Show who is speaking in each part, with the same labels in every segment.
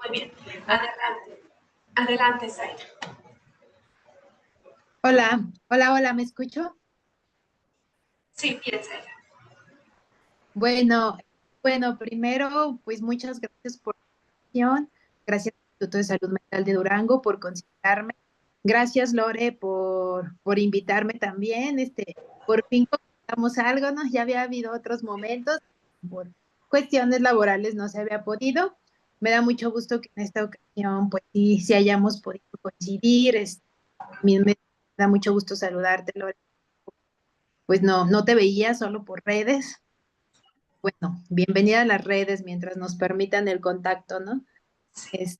Speaker 1: Muy bien. Adelante. Adelante, Zaira.
Speaker 2: Hola, hola, hola, ¿me escucho?
Speaker 1: Sí, bien, Zaira.
Speaker 2: Bueno, primero, pues muchas gracias por la invitación. Gracias al Instituto de Salud Mental de Durango por considerarme. Gracias, Lore, por invitarme también. Por fin comentamos algo, ¿no? Ya había habido otros momentos, por cuestiones laborales no se había podido. Me da mucho gusto que en esta ocasión, pues sí hayamos podido coincidir. También me da mucho gusto saludarte, Lore. Pues no te veía solo por redes. Bueno, bienvenida a las redes mientras nos permitan el contacto, ¿no? Es,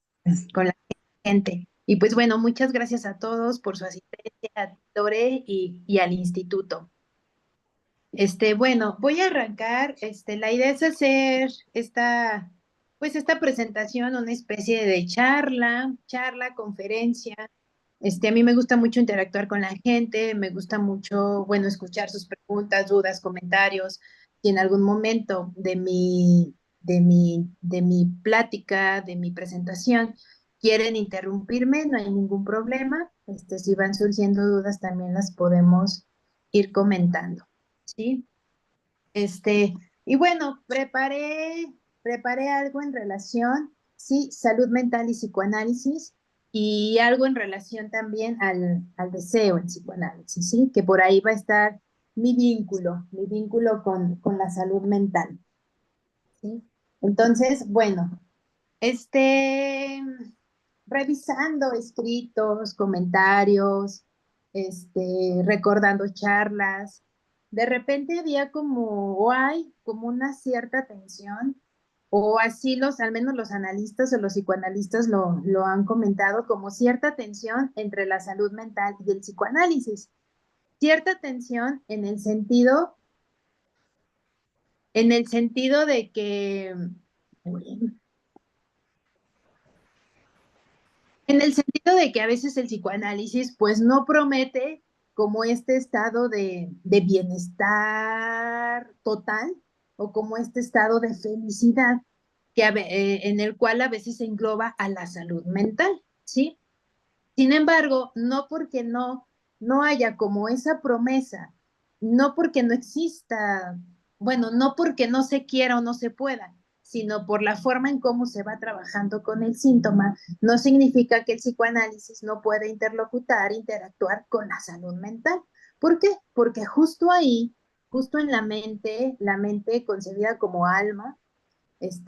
Speaker 2: con la gente. Y pues bueno, muchas gracias a todos por su asistencia, a Lore y al instituto. Bueno, voy a arrancar. La idea es hacer esta presentación, una especie de charla, conferencia. A mí me gusta mucho interactuar con la gente, me gusta mucho, bueno, escuchar sus preguntas, dudas, comentarios. Si en algún momento de mi plática, de mi presentación, quieren interrumpirme, no hay ningún problema. Si van surgiendo dudas, también las podemos ir comentando, ¿sí? Este, y bueno, preparé algo en relación, sí, salud mental y psicoanálisis, y algo en relación también al deseo en psicoanálisis, ¿sí? Que por ahí va a estar mi vínculo con la salud mental, ¿sí? Entonces, bueno, revisando escritos, comentarios, recordando charlas, de repente había o hay como una cierta tensión, o así al menos los analistas o los psicoanalistas lo han comentado, como cierta tensión entre la salud mental y el psicoanálisis. Cierta tensión en el sentido de que, a veces el psicoanálisis pues no promete como este estado de bienestar total o como este estado de felicidad en el cual a veces se engloba a la salud mental, ¿sí? Sin embargo, no porque no haya como esa promesa, no porque no exista, bueno, no porque no se quiera o no se pueda, sino por la forma en cómo se va trabajando con el síntoma, no significa que el psicoanálisis no pueda interactuar con la salud mental. ¿Por qué? Porque justo ahí, justo en la mente concebida como alma,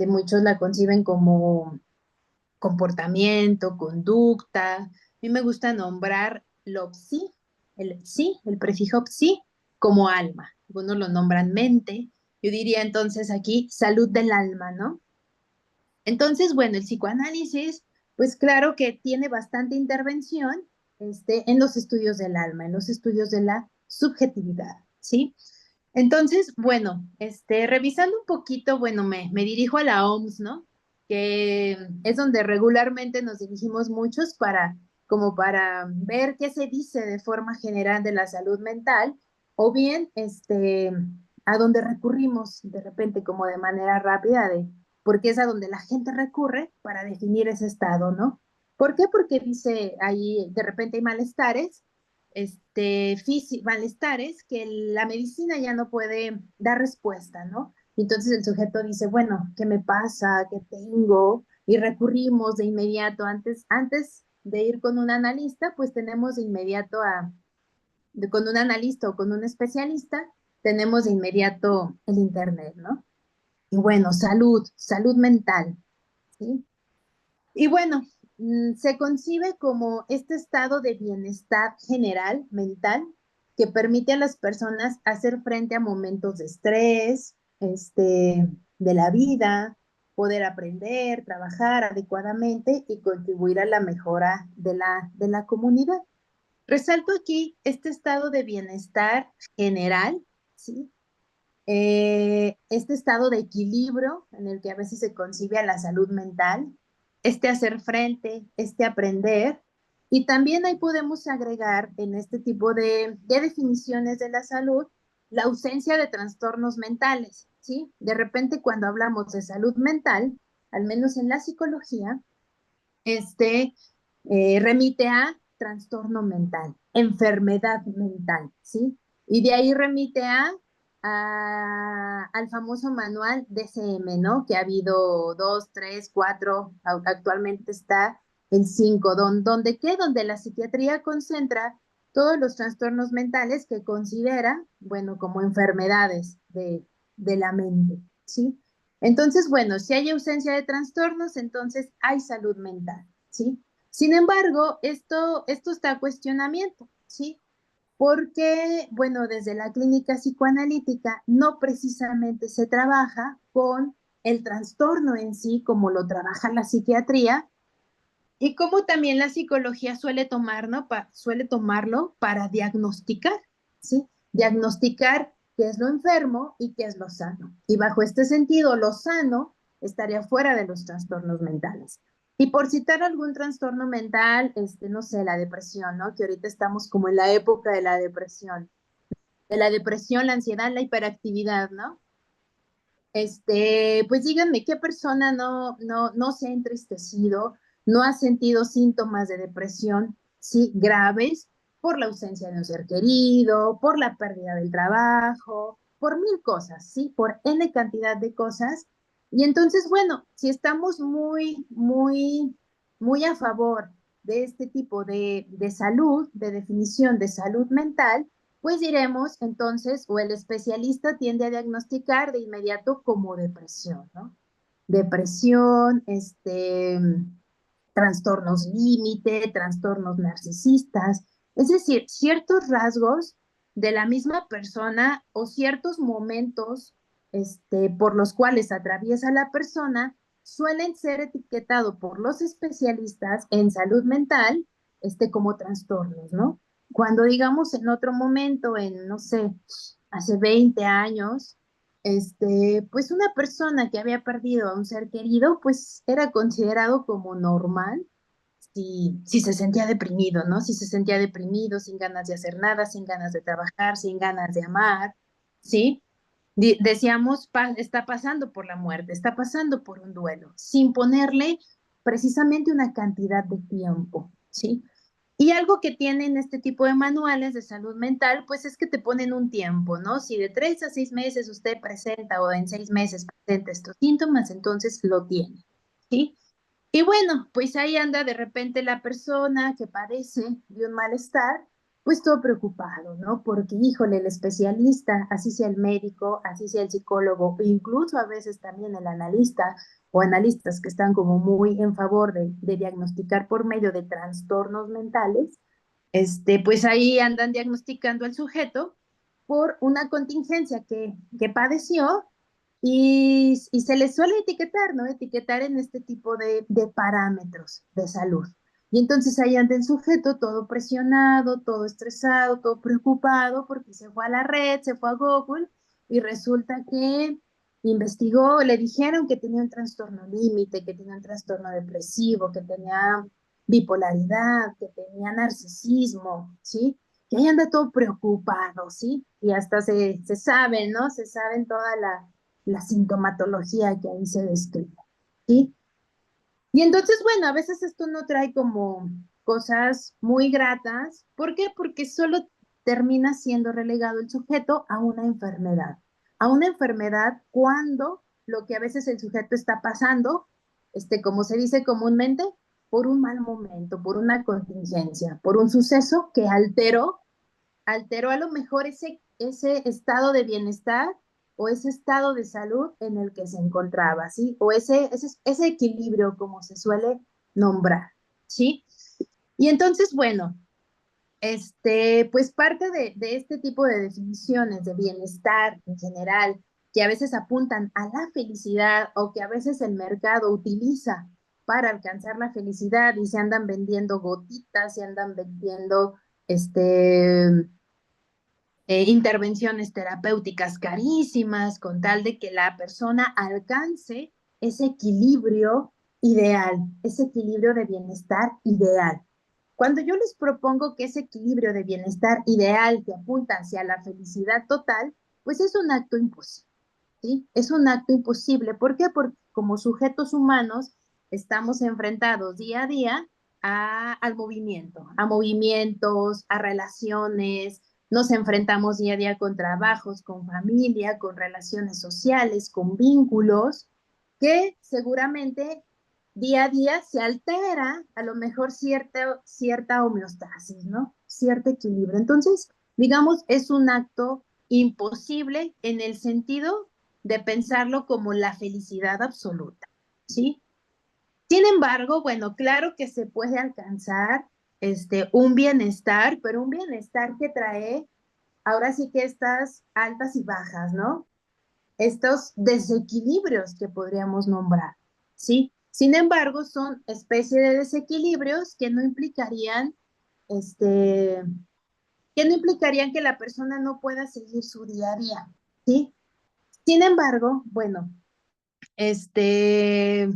Speaker 2: muchos la conciben como comportamiento, conducta. A mí me gusta nombrar lo psi, el prefijo psi, como alma. Algunos lo nombran mente. Yo diría entonces aquí salud del alma, ¿no? Entonces, bueno, el psicoanálisis, pues claro que tiene bastante intervención en los estudios del alma, en los estudios de la subjetividad, ¿sí? Entonces, bueno, revisando un poquito, bueno, me dirijo a la OMS, ¿no? Que es donde regularmente nos dirigimos muchos como para ver qué se dice de forma general de la salud mental, o bien, a donde recurrimos de repente como de manera rápida, porque es a donde la gente recurre para definir ese estado, ¿no? ¿Por qué? Porque dice ahí, de repente hay malestares que la medicina ya no puede dar respuesta, ¿no? Entonces el sujeto dice, bueno, ¿qué me pasa? ¿Qué tengo? Y recurrimos de inmediato, antes de ir con un analista, pues tenemos de inmediato con un analista o con un especialista, tenemos de inmediato el internet, ¿no? Y bueno, salud mental, ¿sí? Y bueno, se concibe como este estado de bienestar general mental que permite a las personas hacer frente a momentos de estrés, de la vida, poder aprender, trabajar adecuadamente y contribuir a la mejora de la comunidad. Resalto aquí este estado de bienestar general, ¿sí? Este estado de equilibrio en el que a veces se concibe a la salud mental, hacer frente, aprender. Y también ahí podemos agregar en este tipo de definiciones de la salud la ausencia de trastornos mentales, ¿sí? De repente cuando hablamos de salud mental, al menos en la psicología, remite a trastorno mental, enfermedad mental, ¿sí? Y de ahí remite al famoso manual DSM, ¿no? Que ha habido dos, tres, cuatro, actualmente está el cinco, ¿donde qué? Donde la psiquiatría concentra todos los trastornos mentales que considera, bueno, como enfermedades de la mente, ¿sí? Entonces, bueno, si hay ausencia de trastornos, entonces hay salud mental, ¿sí? Sin embargo, esto está a cuestionamiento, ¿sí? Porque, bueno, desde la clínica psicoanalítica no precisamente se trabaja con el trastorno en sí, como lo trabaja la psiquiatría, y como también la psicología suele tomar, ¿no? Suele tomarlo para diagnosticar, ¿sí? Diagnosticar qué es lo enfermo y qué es lo sano. Y bajo este sentido, lo sano estaría fuera de los trastornos mentales. Y por citar algún trastorno mental, no sé, la depresión, ¿no? Que ahorita estamos como en la época de la depresión, la ansiedad, la hiperactividad, ¿no? Pues díganme, ¿qué persona no se ha entristecido, no ha sentido síntomas de depresión, sí, graves, por la ausencia de un ser querido, por la pérdida del trabajo, por mil cosas, sí, por N cantidad de cosas? Y entonces, bueno, si estamos muy, muy, muy a favor de este tipo de salud, de definición de salud mental, pues diremos entonces, o el especialista tiende a diagnosticar de inmediato como depresión, ¿no? Depresión, trastornos límite, trastornos narcisistas, es decir, ciertos rasgos de la misma persona o ciertos momentos, por los cuales atraviesa la persona suelen ser etiquetados por los especialistas en salud mental, como trastornos, ¿no? Cuando digamos en otro momento, no sé, hace 20 años, pues una persona que había perdido a un ser querido, pues era considerado como normal si se sentía deprimido, ¿no? Si se sentía deprimido, sin ganas de hacer nada, sin ganas de trabajar, sin ganas de amar, ¿sí? Decíamos, está pasando por la muerte, está pasando por un duelo, sin ponerle precisamente una cantidad de tiempo, ¿sí? Y algo que tienen este tipo de manuales de salud mental, pues es que te ponen un tiempo, ¿no? Si de 3 a 6 meses usted presenta o en 6 meses presenta estos síntomas, entonces lo tiene, ¿sí? Y bueno, pues ahí anda de repente la persona que padece de un malestar, pues todo preocupado, ¿no? Porque, híjole, el especialista, así sea el médico, así sea el psicólogo, e incluso a veces también el analista o analistas que están como muy en favor de diagnosticar por medio de trastornos mentales, pues ahí andan diagnosticando al sujeto por una contingencia que padeció y se les suele etiquetar, ¿no? Etiquetar en este tipo de parámetros de salud. Y entonces ahí anda el sujeto todo presionado, todo estresado, todo preocupado porque se fue a la red, se fue a Google y resulta que investigó, le dijeron que tenía un trastorno límite, que tenía un trastorno depresivo, que tenía bipolaridad, que tenía narcisismo, ¿sí? Y ahí anda todo preocupado, ¿sí? Y hasta se sabe, ¿no? Se saben toda la sintomatología que ahí se describe, ¿sí? Y entonces, bueno, a veces esto no trae como cosas muy gratas. ¿Por qué? Porque solo termina siendo relegado el sujeto a una enfermedad cuando lo que a veces el sujeto está pasando, como se dice comúnmente, por un mal momento, por una contingencia, por un suceso que alteró a lo mejor ese estado de bienestar o ese estado de salud en el que se encontraba, ¿sí? O ese equilibrio, como se suele nombrar, ¿sí? Y entonces, bueno, pues parte de este tipo de definiciones de bienestar en general, que a veces apuntan a la felicidad o que a veces el mercado utiliza para alcanzar la felicidad y se andan vendiendo gotitas, se andan vendiendo intervenciones terapéuticas carísimas con tal de que la persona alcance ese equilibrio ideal, ese equilibrio de bienestar ideal. Cuando yo les propongo que ese equilibrio de bienestar ideal que apunta hacia la felicidad total, pues es un acto imposible, ¿sí? Es un acto imposible. ¿Por qué? Porque como sujetos humanos estamos enfrentados día a día al movimiento, a movimientos, a relaciones, nos enfrentamos día a día con trabajos, con familia, con relaciones sociales, con vínculos, que seguramente día a día se altera a lo mejor cierta homeostasis, ¿no? Cierto equilibrio. Entonces, digamos, es un acto imposible en el sentido de pensarlo como la felicidad absoluta, ¿sí? Sin embargo, bueno, claro que se puede alcanzar un bienestar, pero un bienestar que trae ahora sí que estas altas y bajas, ¿no? Estos desequilibrios que podríamos nombrar, ¿sí? Sin embargo, son especie de desequilibrios este, que no implicarían que la persona no pueda seguir su día a día, ¿sí? Sin embargo, bueno, este,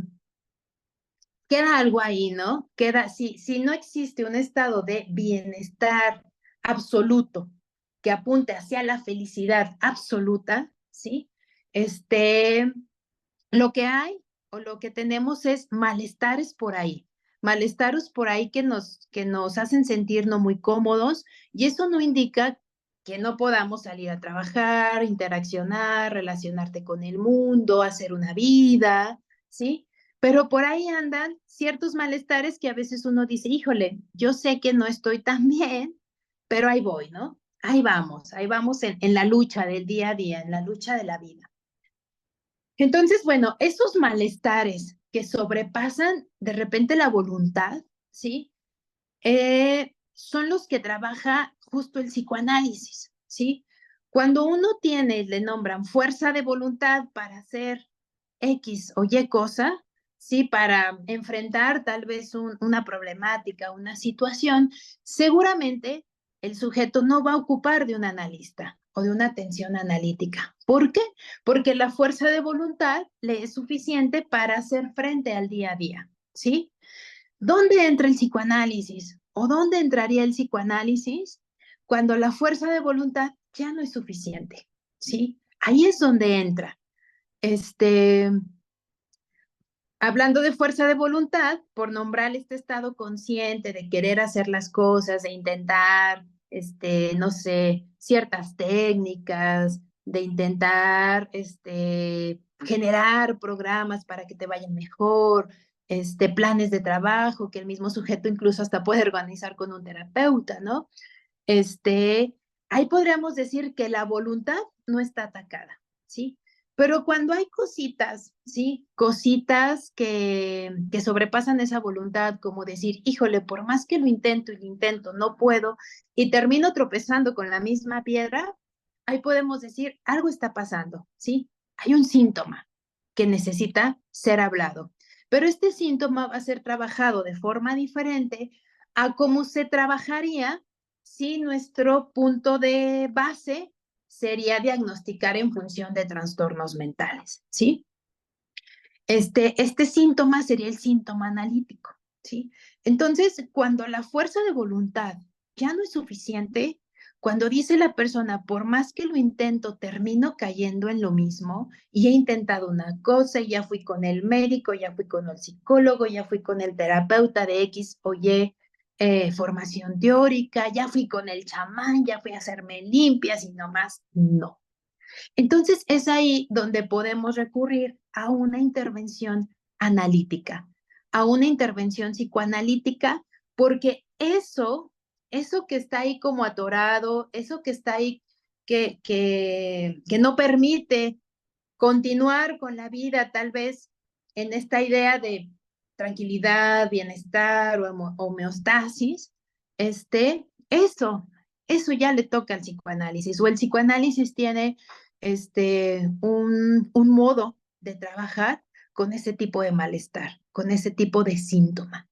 Speaker 2: queda algo ahí, ¿no? Queda, si no existe un estado de bienestar absoluto que apunte hacia la felicidad absoluta, ¿sí? Este, lo que hay o lo que tenemos es malestares por ahí que nos hacen sentir no muy cómodos y eso no indica que no podamos salir a trabajar, interaccionar, relacionarte con el mundo, hacer una vida, ¿sí? Pero por ahí andan ciertos malestares que a veces uno dice, híjole, yo sé que no estoy tan bien, pero ahí voy, ¿no? Ahí vamos en la lucha del día a día, en la lucha de la vida. Entonces, bueno, esos malestares que sobrepasan de repente la voluntad, ¿sí? Son los que trabaja justo el psicoanálisis, ¿sí? Cuando uno tiene, le nombran fuerza de voluntad para hacer X o Y cosa, ¿sí? Para enfrentar tal vez una problemática, una situación, seguramente el sujeto no va a ocupar de un analista o de una atención analítica. ¿Por qué? Porque la fuerza de voluntad le es suficiente para hacer frente al día a día, ¿sí? ¿Dónde entra el psicoanálisis? ¿O dónde entraría el psicoanálisis cuando la fuerza de voluntad ya no es suficiente? ¿Sí? Ahí es donde entra. Este, Hablando de fuerza de voluntad, por nombrar este estado consciente de querer hacer las cosas, de intentar, no sé, ciertas técnicas, de intentar, generar programas para que te vayan mejor, planes de trabajo que el mismo sujeto incluso hasta puede organizar con un terapeuta, ¿no? este, Ahí podríamos decir que la voluntad no está atacada, ¿sí? Pero cuando hay cositas, ¿sí? Cositas que sobrepasan esa voluntad, como decir, híjole, por más que lo intento y lo intento, no puedo, y termino tropezando con la misma piedra, ahí podemos decir, algo está pasando, ¿sí? Hay un síntoma que necesita ser hablado. Pero este síntoma va a ser trabajado de forma diferente a cómo se trabajaría si nuestro punto de base sería diagnosticar en función de trastornos mentales, ¿sí? Este síntoma sería el síntoma analítico, ¿sí? Entonces, cuando la fuerza de voluntad ya no es suficiente, cuando dice la persona, por más que lo intento, termino cayendo en lo mismo y he intentado una cosa, y ya fui con el médico, ya fui con el psicólogo, ya fui con el terapeuta de X o Y formación teórica, ya fui con el chamán, ya fui a hacerme limpias y nomás no. Entonces es ahí donde podemos recurrir a una intervención analítica, a una intervención psicoanalítica, porque eso que está ahí como atorado, eso que está ahí que no permite continuar con la vida, tal vez en esta idea de tranquilidad, bienestar o homeostasis, eso ya le toca al psicoanálisis, o el psicoanálisis tiene un modo de trabajar con ese tipo de malestar, con ese tipo de síntoma.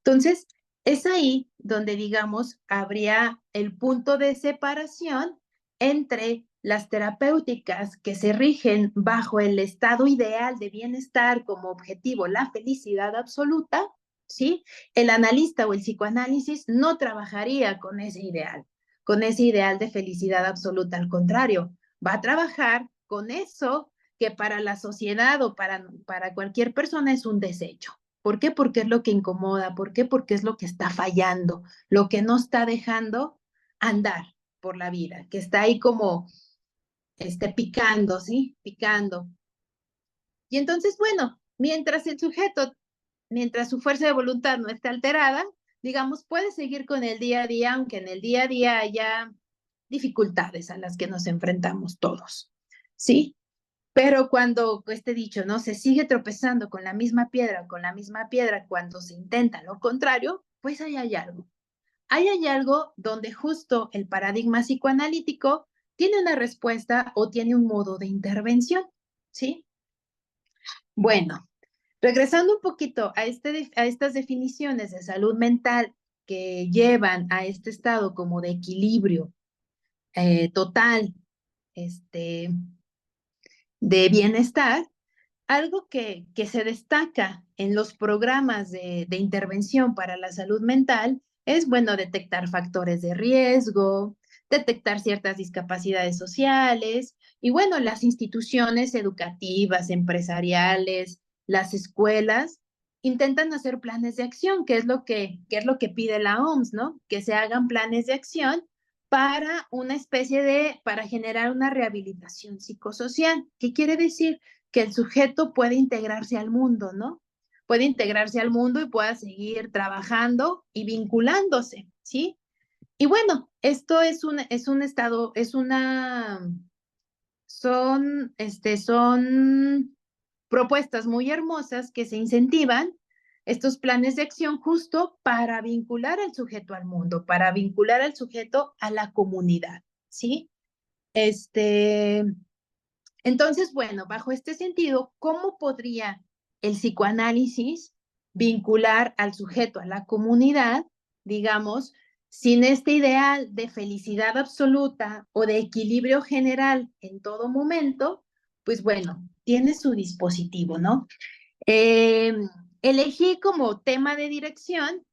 Speaker 2: Entonces, es ahí donde, digamos, habría el punto de separación entre las terapéuticas que se rigen bajo el estado ideal de bienestar como objetivo, la felicidad absoluta, ¿sí? El analista o el psicoanálisis no trabajaría con ese ideal de felicidad absoluta. Al contrario, va a trabajar con eso que para la sociedad o para cualquier persona es un desecho, ¿Por qué? Porque es lo que incomoda. ¿Por qué? Porque es lo que está fallando, lo que no está dejando andar por la vida, que está ahí como picando, ¿sí? Picando. Y entonces, bueno, mientras su fuerza de voluntad no esté alterada, digamos, puede seguir con el día a día, aunque en el día a día haya dificultades a las que nos enfrentamos todos, ¿sí? Pero cuando este dicho, ¿no? Se sigue tropezando con la misma piedra, con la misma piedra, cuando se intenta lo contrario, pues ahí hay algo. Ahí hay algo donde justo el paradigma psicoanalítico tiene una respuesta o tiene un modo de intervención, ¿sí? Bueno, regresando un poquito a estas definiciones de salud mental que llevan a este estado como de equilibrio total, este, de bienestar, algo que se destaca en los programas de intervención para la salud mental es, bueno, detectar factores de riesgo, detectar ciertas discapacidades sociales y, bueno, las instituciones educativas, empresariales, las escuelas intentan hacer planes de acción, que es lo que pide la OMS, ¿no? Que se hagan planes de acción para generar una rehabilitación psicosocial. ¿Qué quiere decir? Que el sujeto puede integrarse al mundo, ¿no? Puede integrarse al mundo y pueda seguir trabajando y vinculándose, ¿sí? Y bueno, esto es un estado, son propuestas muy hermosas que se incentivan estos planes de acción justo para vincular al sujeto al mundo, para vincular al sujeto a la comunidad, ¿sí? Este, entonces, bueno, bajo este sentido, ¿cómo podría el psicoanálisis vincular al sujeto a la comunidad, digamos, sin este ideal de felicidad absoluta o de equilibrio general en todo momento? Pues bueno, tiene su dispositivo, ¿no? Eh, Elegí como tema de dirección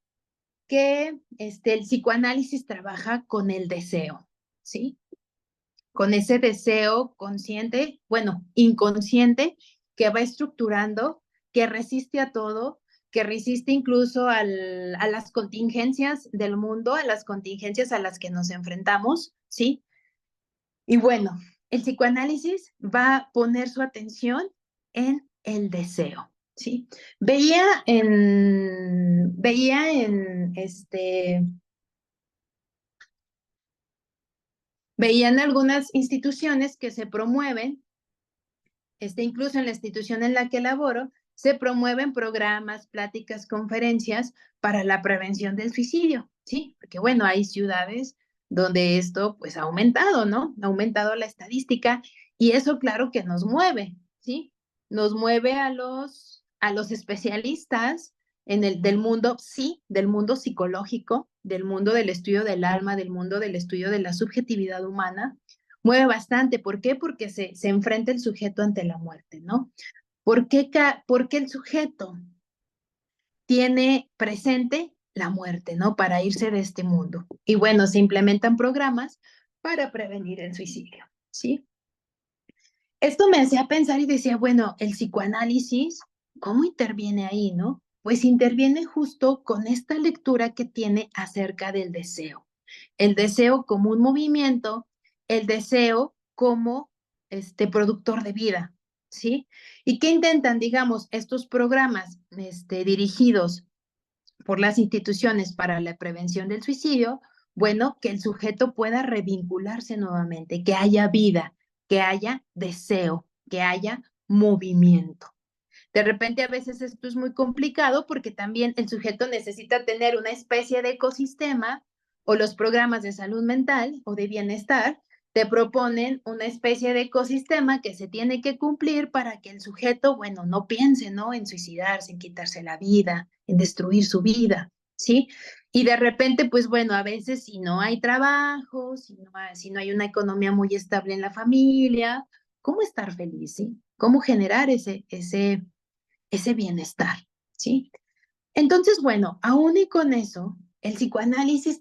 Speaker 2: que el psicoanálisis trabaja con el deseo, ¿sí? Con ese deseo consciente, bueno, inconsciente, que va estructurando, que resiste a todo, que resiste incluso a las contingencias del mundo, a las contingencias a las que nos enfrentamos, ¿sí? Y bueno, el psicoanálisis va a poner su atención en el deseo, ¿sí? Veían algunas instituciones que se promueven, incluso en la institución en la que laboro, se promueven programas, pláticas, conferencias para la prevención del suicidio, ¿sí? Porque bueno, hay ciudades donde esto pues ha aumentado, ¿no? Ha aumentado la estadística y eso claro que nos mueve, ¿sí? Nos mueve a los especialistas del mundo, sí, del mundo psicológico, del mundo del estudio del alma, del mundo del estudio de la subjetividad humana, mueve bastante. ¿Por qué? Porque se enfrenta el sujeto ante la muerte, ¿no? ¿Por qué el sujeto tiene presente la muerte, ¿no? Para irse de este mundo. Y bueno, se implementan programas para prevenir el suicidio, ¿sí? Esto me hacía pensar y decía, bueno, el psicoanálisis, ¿cómo interviene ahí, no? Pues interviene justo con esta lectura que tiene acerca del deseo. El deseo como un movimiento, el deseo como productor de vida, ¿sí? ¿Y qué intentan, digamos, estos programas dirigidos por las instituciones para la prevención del suicidio? Bueno, que el sujeto pueda revincularse nuevamente, que haya vida, que haya deseo, que haya movimiento. De repente a veces esto es muy complicado porque también el sujeto necesita tener una especie de ecosistema, o los programas de salud mental o de bienestar te proponen una especie de ecosistema que se tiene que cumplir para que el sujeto, bueno, no piense, ¿no? En suicidarse, en quitarse la vida, en destruir su vida, ¿sí? Y de repente, pues bueno, a veces si no hay trabajo, si no hay una economía muy estable en la familia, ¿cómo estar feliz, sí? ¿Cómo generar ese bienestar, ¿sí? Entonces, bueno, aún y con eso, el psicoanálisis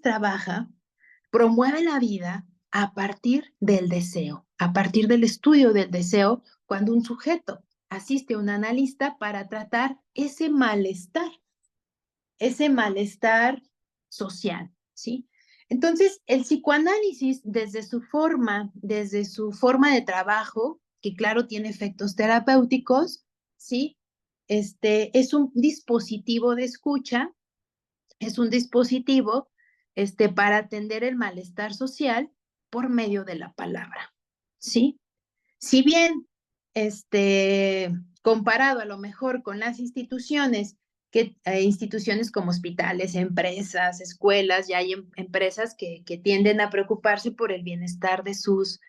Speaker 2: promueve la vida a partir del deseo, a partir del estudio del deseo, cuando un sujeto asiste un analista para tratar ese malestar social, ¿sí? Entonces, el psicoanálisis, desde su forma de trabajo, que claro tiene efectos terapéuticos, ¿sí? Es un dispositivo de escucha, es un dispositivo para atender el malestar social por medio de la palabra, ¿sí? Si bien, comparado a lo mejor con las instituciones, instituciones como hospitales, empresas, escuelas, ya hay empresas que tienden a preocuparse por el bienestar de sus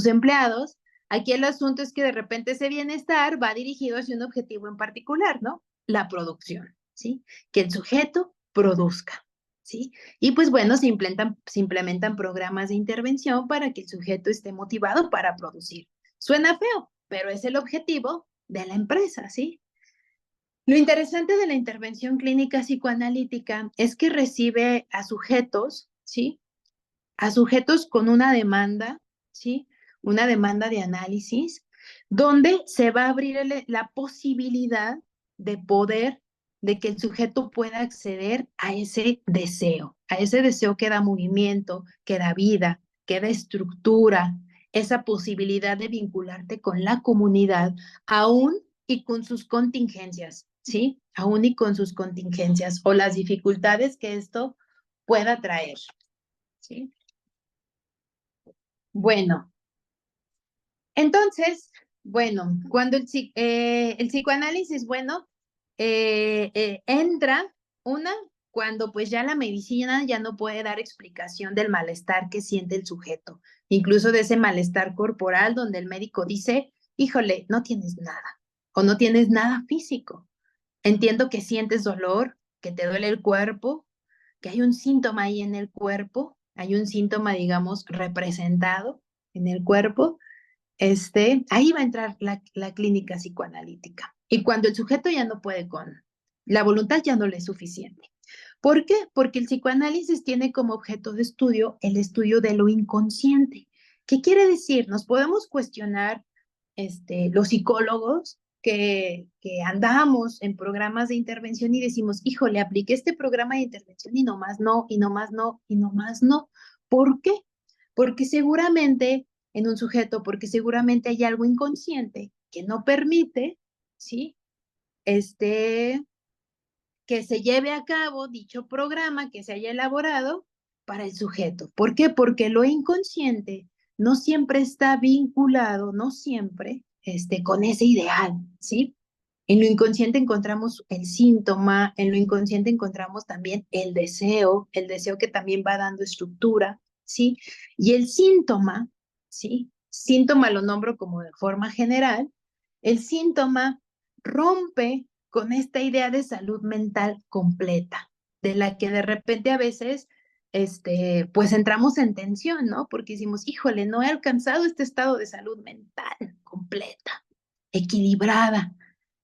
Speaker 2: empleados. Aquí el asunto es que de repente ese bienestar va dirigido hacia un objetivo en particular, ¿no? La producción, ¿sí? Que el sujeto produzca, ¿sí? Y pues bueno, se implementan programas de intervención para que el sujeto esté motivado para producir. Suena feo, pero es el objetivo de la empresa, ¿sí? Lo interesante de la intervención clínica psicoanalítica es que recibe a sujetos, ¿sí? A sujetos con una demanda, ¿sí? Una demanda de análisis, donde se va a abrir la posibilidad de poder, de que el sujeto pueda acceder a ese deseo que da movimiento, que da vida, que da estructura, esa posibilidad de vincularte con la comunidad, aún y con sus contingencias, ¿sí? Aún y con sus contingencias o las dificultades que esto pueda traer, ¿sí? Bueno, entonces, bueno, cuando el psicoanálisis, bueno, entra una cuando pues ya la medicina ya no puede dar explicación del malestar que siente el sujeto, incluso de ese malestar corporal donde el médico dice, híjole, no tienes nada o no tienes nada físico. Entiendo que sientes dolor, que te duele el cuerpo, que hay un síntoma ahí en el cuerpo, hay un síntoma, digamos, representado en el cuerpo, ahí va a entrar la clínica psicoanalítica. Y cuando el sujeto ya no puede con, la voluntad ya no le es suficiente. ¿Por qué? Porque el psicoanálisis tiene como objeto de estudio el estudio de lo inconsciente. ¿Qué quiere decir? Nos podemos cuestionar, los psicólogos que andamos en programas de intervención y decimos, híjole, apliqué este programa de intervención y nomás no, y nomás no, y nomás no. ¿Por qué? Porque seguramente en un sujeto, porque seguramente hay algo inconsciente que no permite, ¿sí? Este, que se lleve a cabo dicho programa que se haya elaborado para el sujeto. ¿Por qué? Porque lo inconsciente no siempre está vinculado, no siempre, con ese ideal, ¿sí? En lo inconsciente encontramos el síntoma, en lo inconsciente encontramos también el deseo que también va dando estructura, ¿sí? Y el síntoma, ¿sí? Síntoma lo nombro como de forma general, el síntoma rompe con esta idea de salud mental completa, de la que de repente a veces, pues entramos en tensión, ¿no? Porque decimos, híjole, no he alcanzado este estado de salud mental completa, equilibrada,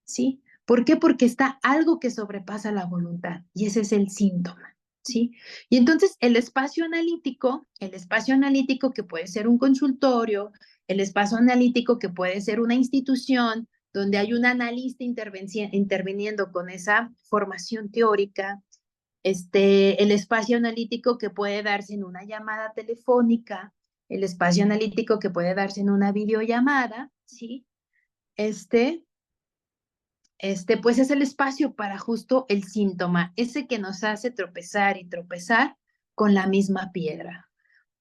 Speaker 2: ¿sí? ¿Por qué? Porque está algo que sobrepasa la voluntad y ese es el síntoma, ¿sí? Y entonces el espacio analítico que puede ser un consultorio, el espacio analítico que puede ser una institución donde hay un analista interviniendo con esa formación teórica, el espacio analítico que puede darse en una llamada telefónica, el espacio analítico que puede darse en una videollamada, ¿sí? Pues es el espacio para justo el síntoma, ese que nos hace tropezar y tropezar con la misma piedra.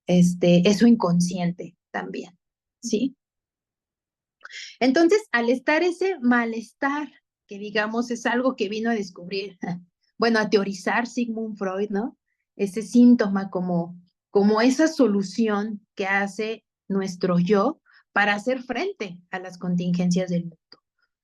Speaker 2: Eso inconsciente también, ¿sí? Entonces, al estar ese malestar, que digamos es algo que vino a descubrir, bueno, a teorizar Sigmund Freud, ¿no? Ese síntoma como esa solución que hace nuestro yo para hacer frente a las contingencias del mundo,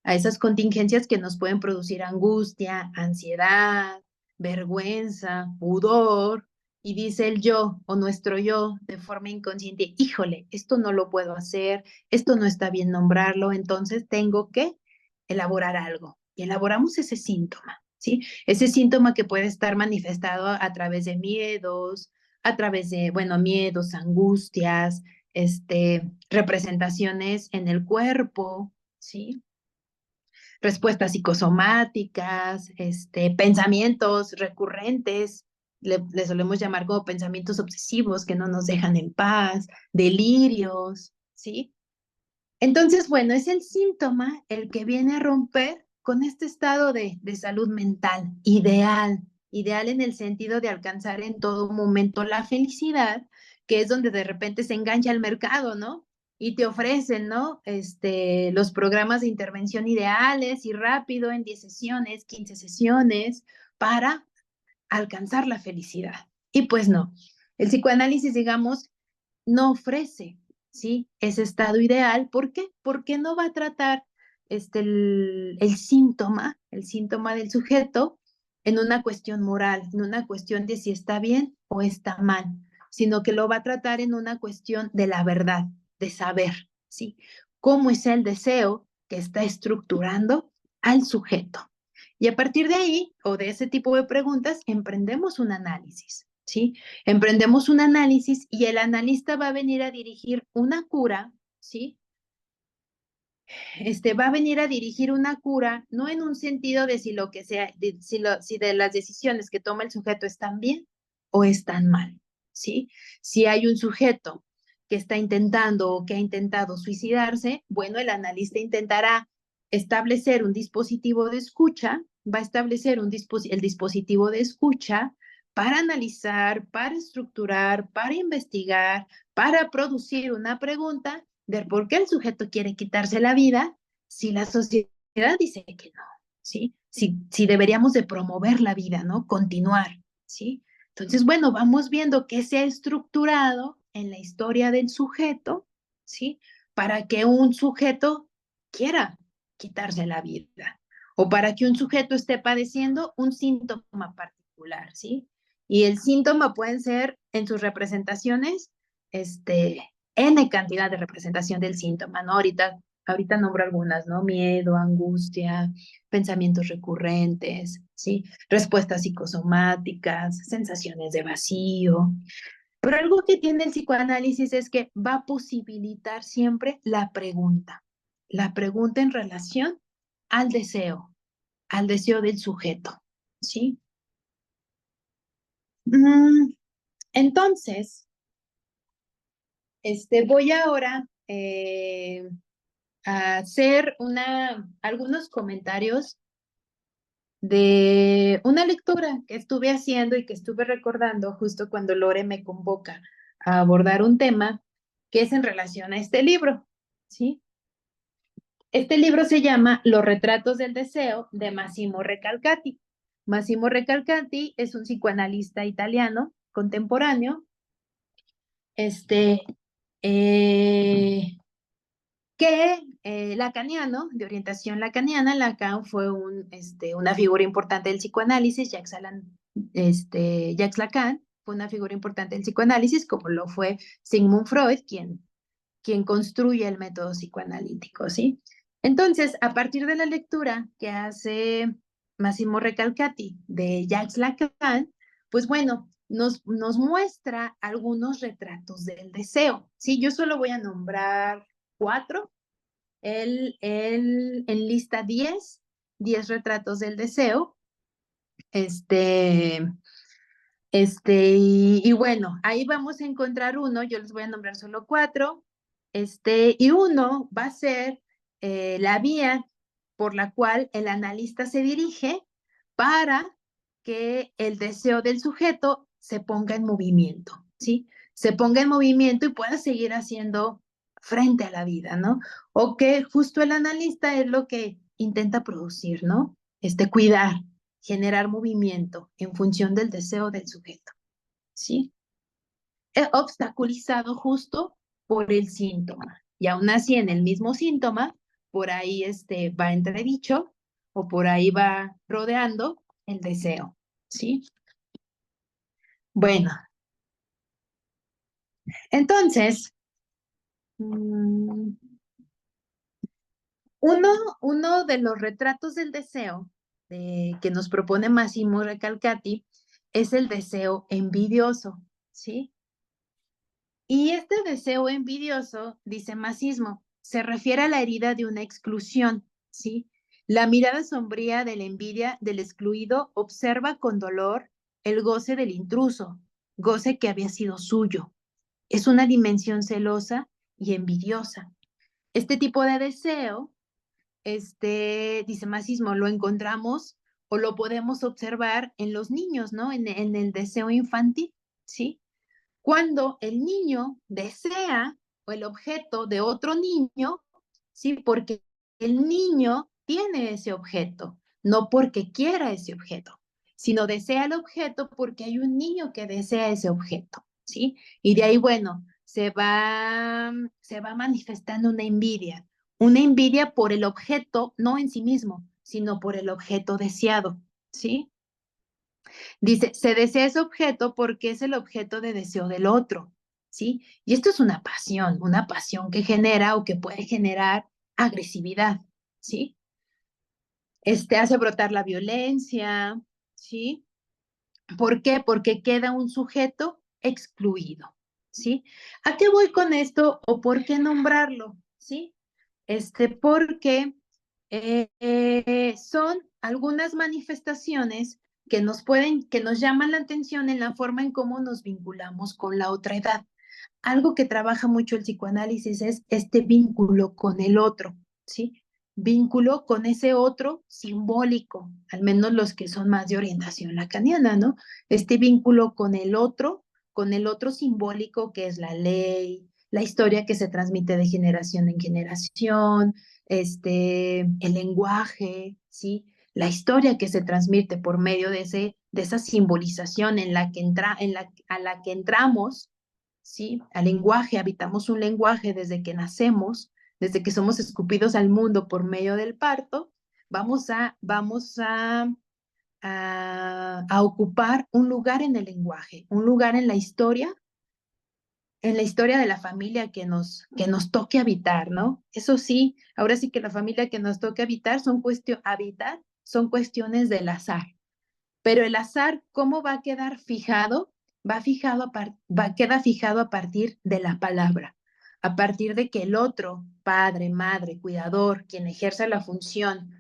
Speaker 2: a esas contingencias que nos pueden producir angustia, ansiedad, vergüenza, pudor, y dice el yo o nuestro yo de forma inconsciente, híjole, esto no lo puedo hacer, esto no está bien nombrarlo, entonces tengo que elaborar algo. Y elaboramos ese síntoma, ¿sí? Ese síntoma que puede estar manifestado a través de miedos, a través de, bueno, miedos, angustias, representaciones en el cuerpo, ¿sí? respuestas psicosomáticas, pensamientos recurrentes, le solemos llamar como pensamientos obsesivos que no nos dejan en paz, delirios, ¿sí? Entonces, bueno, es el síntoma el que viene a romper con este estado de salud mental ideal, ideal en el sentido de alcanzar en todo momento la felicidad, que es donde de repente se engancha el mercado, ¿no? Y te ofrecen, ¿no? Los programas de intervención ideales y rápido en 10 sesiones, 15 sesiones, para alcanzar la felicidad. Y pues no, el psicoanálisis, digamos, no ofrece, ¿sí? Ese estado ideal. ¿Por qué? Porque no va a tratar el síntoma del sujeto en una cuestión moral, en una cuestión de si está bien o está mal, sino que lo va a tratar en una cuestión de la verdad, de saber, ¿sí? Cómo es el deseo que está estructurando al sujeto. Y a partir de ahí, o de ese tipo de preguntas, emprendemos un análisis, ¿sí? Emprendemos un análisis y el analista va a venir a dirigir una cura, ¿sí? Va a venir a dirigir una cura, no en un sentido de si lo que sea, si de las decisiones que toma el sujeto están bien o están mal, ¿sí? Si hay un sujeto que está intentando o que ha intentado suicidarse, bueno, el analista intentará establecer un dispositivo de escucha, va a establecer el dispositivo de escucha para analizar, para estructurar, para investigar, para producir una pregunta de por qué el sujeto quiere quitarse la vida si la sociedad dice que no, ¿sí? Si deberíamos de promover la vida, ¿no? Continuar, ¿sí? Entonces, bueno, vamos viendo qué se ha estructurado en la historia del sujeto, ¿sí? Para que un sujeto quiera quitarse la vida o para que un sujeto esté padeciendo un síntoma particular, ¿sí? Y el síntoma pueden ser en sus representaciones, N cantidad de representación del síntoma, ¿no? Ahorita nombro algunas, ¿no? Miedo, angustia, pensamientos recurrentes, ¿sí? Respuestas psicosomáticas, sensaciones de vacío. Pero algo que tiene el psicoanálisis es que va a posibilitar siempre la pregunta en relación al deseo del sujeto, ¿sí? Mm, entonces, voy ahora a hacer algunos comentarios de una lectura que estuve haciendo y que estuve recordando justo cuando Lore me convoca a abordar un tema que es en relación a este libro, ¿sí? Este libro se llama Los retratos del deseo de Massimo Recalcati. Massimo Recalcati es un psicoanalista italiano contemporáneo, este, eh, lacaniano, de orientación lacaniana. Lacan fue una figura importante del psicoanálisis. Jacques Lacan fue una figura importante del psicoanálisis, como lo fue Sigmund Freud, quien construye el método psicoanalítico, ¿sí? Entonces, a partir de la lectura que hace Massimo Recalcati de Jacques Lacan, pues bueno, nos muestra algunos retratos del deseo, ¿sí? Yo solo voy a nombrar 4. Él enlista 10 retratos del deseo. Este, y bueno, ahí vamos a encontrar uno, yo les voy a nombrar solo 4. Y uno va a ser la vía por la cual el analista se dirige para que el deseo del sujeto se ponga en movimiento, ¿sí? Se ponga en movimiento y pueda seguir haciendo frente a la vida, ¿no? O que justo el analista es lo que intenta producir, ¿no? Cuidar, generar movimiento en función del deseo del sujeto, ¿sí? Es obstaculizado justo por el síntoma. Y aún así, en el mismo síntoma, por ahí va entredicho o por ahí va rodeando el deseo, ¿sí? Bueno, entonces, mm, uno de los retratos del deseo que nos propone Massimo Recalcati es el deseo envidioso, ¿sí? Y este deseo envidioso, dice Massimo, se refiere a la herida de una exclusión, ¿sí? La mirada sombría de la envidia del excluido observa con dolor el goce del intruso, goce que había sido suyo. Es una dimensión celosa y envidiosa. Este tipo de deseo, dice Masismo, lo encontramos o lo podemos observar en los niños, ¿no? En el deseo infantil, ¿sí? Cuando el niño desea o el objeto de otro niño, ¿sí? Porque el niño tiene ese objeto, no porque quiera ese objeto, sino desea el objeto porque hay un niño que desea ese objeto, ¿sí? Y de ahí, bueno, se va manifestando una envidia por el objeto, no en sí mismo, sino por el objeto deseado, ¿sí? Dice, se desea ese objeto porque es el objeto de deseo del otro, ¿sí? Y esto es una pasión que genera o que puede generar agresividad, ¿sí? Hace brotar la violencia, ¿sí? ¿Por qué? Porque queda un sujeto excluido, ¿sí? ¿A qué voy con esto o por qué nombrarlo, ¿sí? Porque son algunas manifestaciones que nos llaman la atención en la forma en cómo nos vinculamos con la otra edad. Algo que trabaja mucho el psicoanálisis es este vínculo con el otro, ¿sí? Vínculo con ese otro simbólico, al menos los que son más de orientación lacaniana, ¿no? Este vínculo con el otro simbólico que es la ley, la historia que se transmite de generación en generación, el lenguaje, ¿sí? La historia que se transmite por medio de esa simbolización a la que entramos, ¿sí? Al lenguaje, habitamos un lenguaje desde que nacemos, desde que somos escupidos al mundo por medio del parto, vamos a ocupar un lugar en el lenguaje, un lugar en la historia de la familia que nos toque habitar, ¿no? Eso sí, ahora sí que la familia que nos toque habitar son cuestiones del azar. Pero el azar, ¿cómo va a quedar fijado? Queda fijado a partir de la palabra, a partir de que el otro, padre, madre, cuidador, quien ejerce la función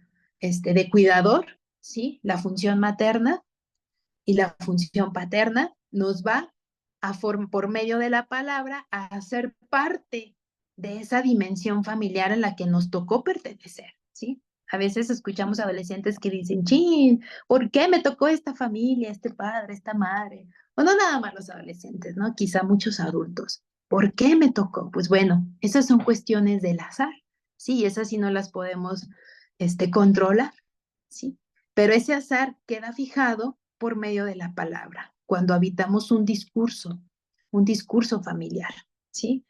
Speaker 2: de cuidador, ¿sí? La función materna y la función paterna, nos va por medio de la palabra a hacer parte de esa dimensión familiar en la que nos tocó pertenecer, ¿sí? A veces escuchamos adolescentes que dicen, chin, ¿por qué me tocó esta familia, este padre, esta madre? O no nada más los adolescentes, ¿no? Quizá muchos adultos. ¿Por qué me tocó? Pues bueno, esas son cuestiones del azar, ¿sí? Esas sí no las podemos controlar, ¿sí? Pero ese azar queda fijado por medio de la palabra, cuando habitamos un discurso familiar, ¿sí?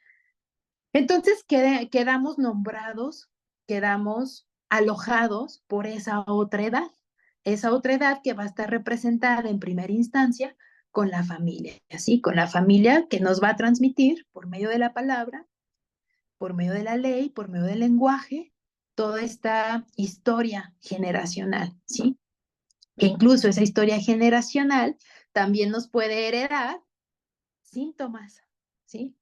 Speaker 2: Entonces quedamos nombrados, quedamos alojados por esa otra edad que va a estar representada en primera instancia con la familia, ¿sí? Con la familia que nos va a transmitir por medio de la palabra, por medio de la ley, por medio del lenguaje, toda esta historia generacional, ¿sí? Que incluso esa historia generacional también nos puede heredar síntomas, ¿sí?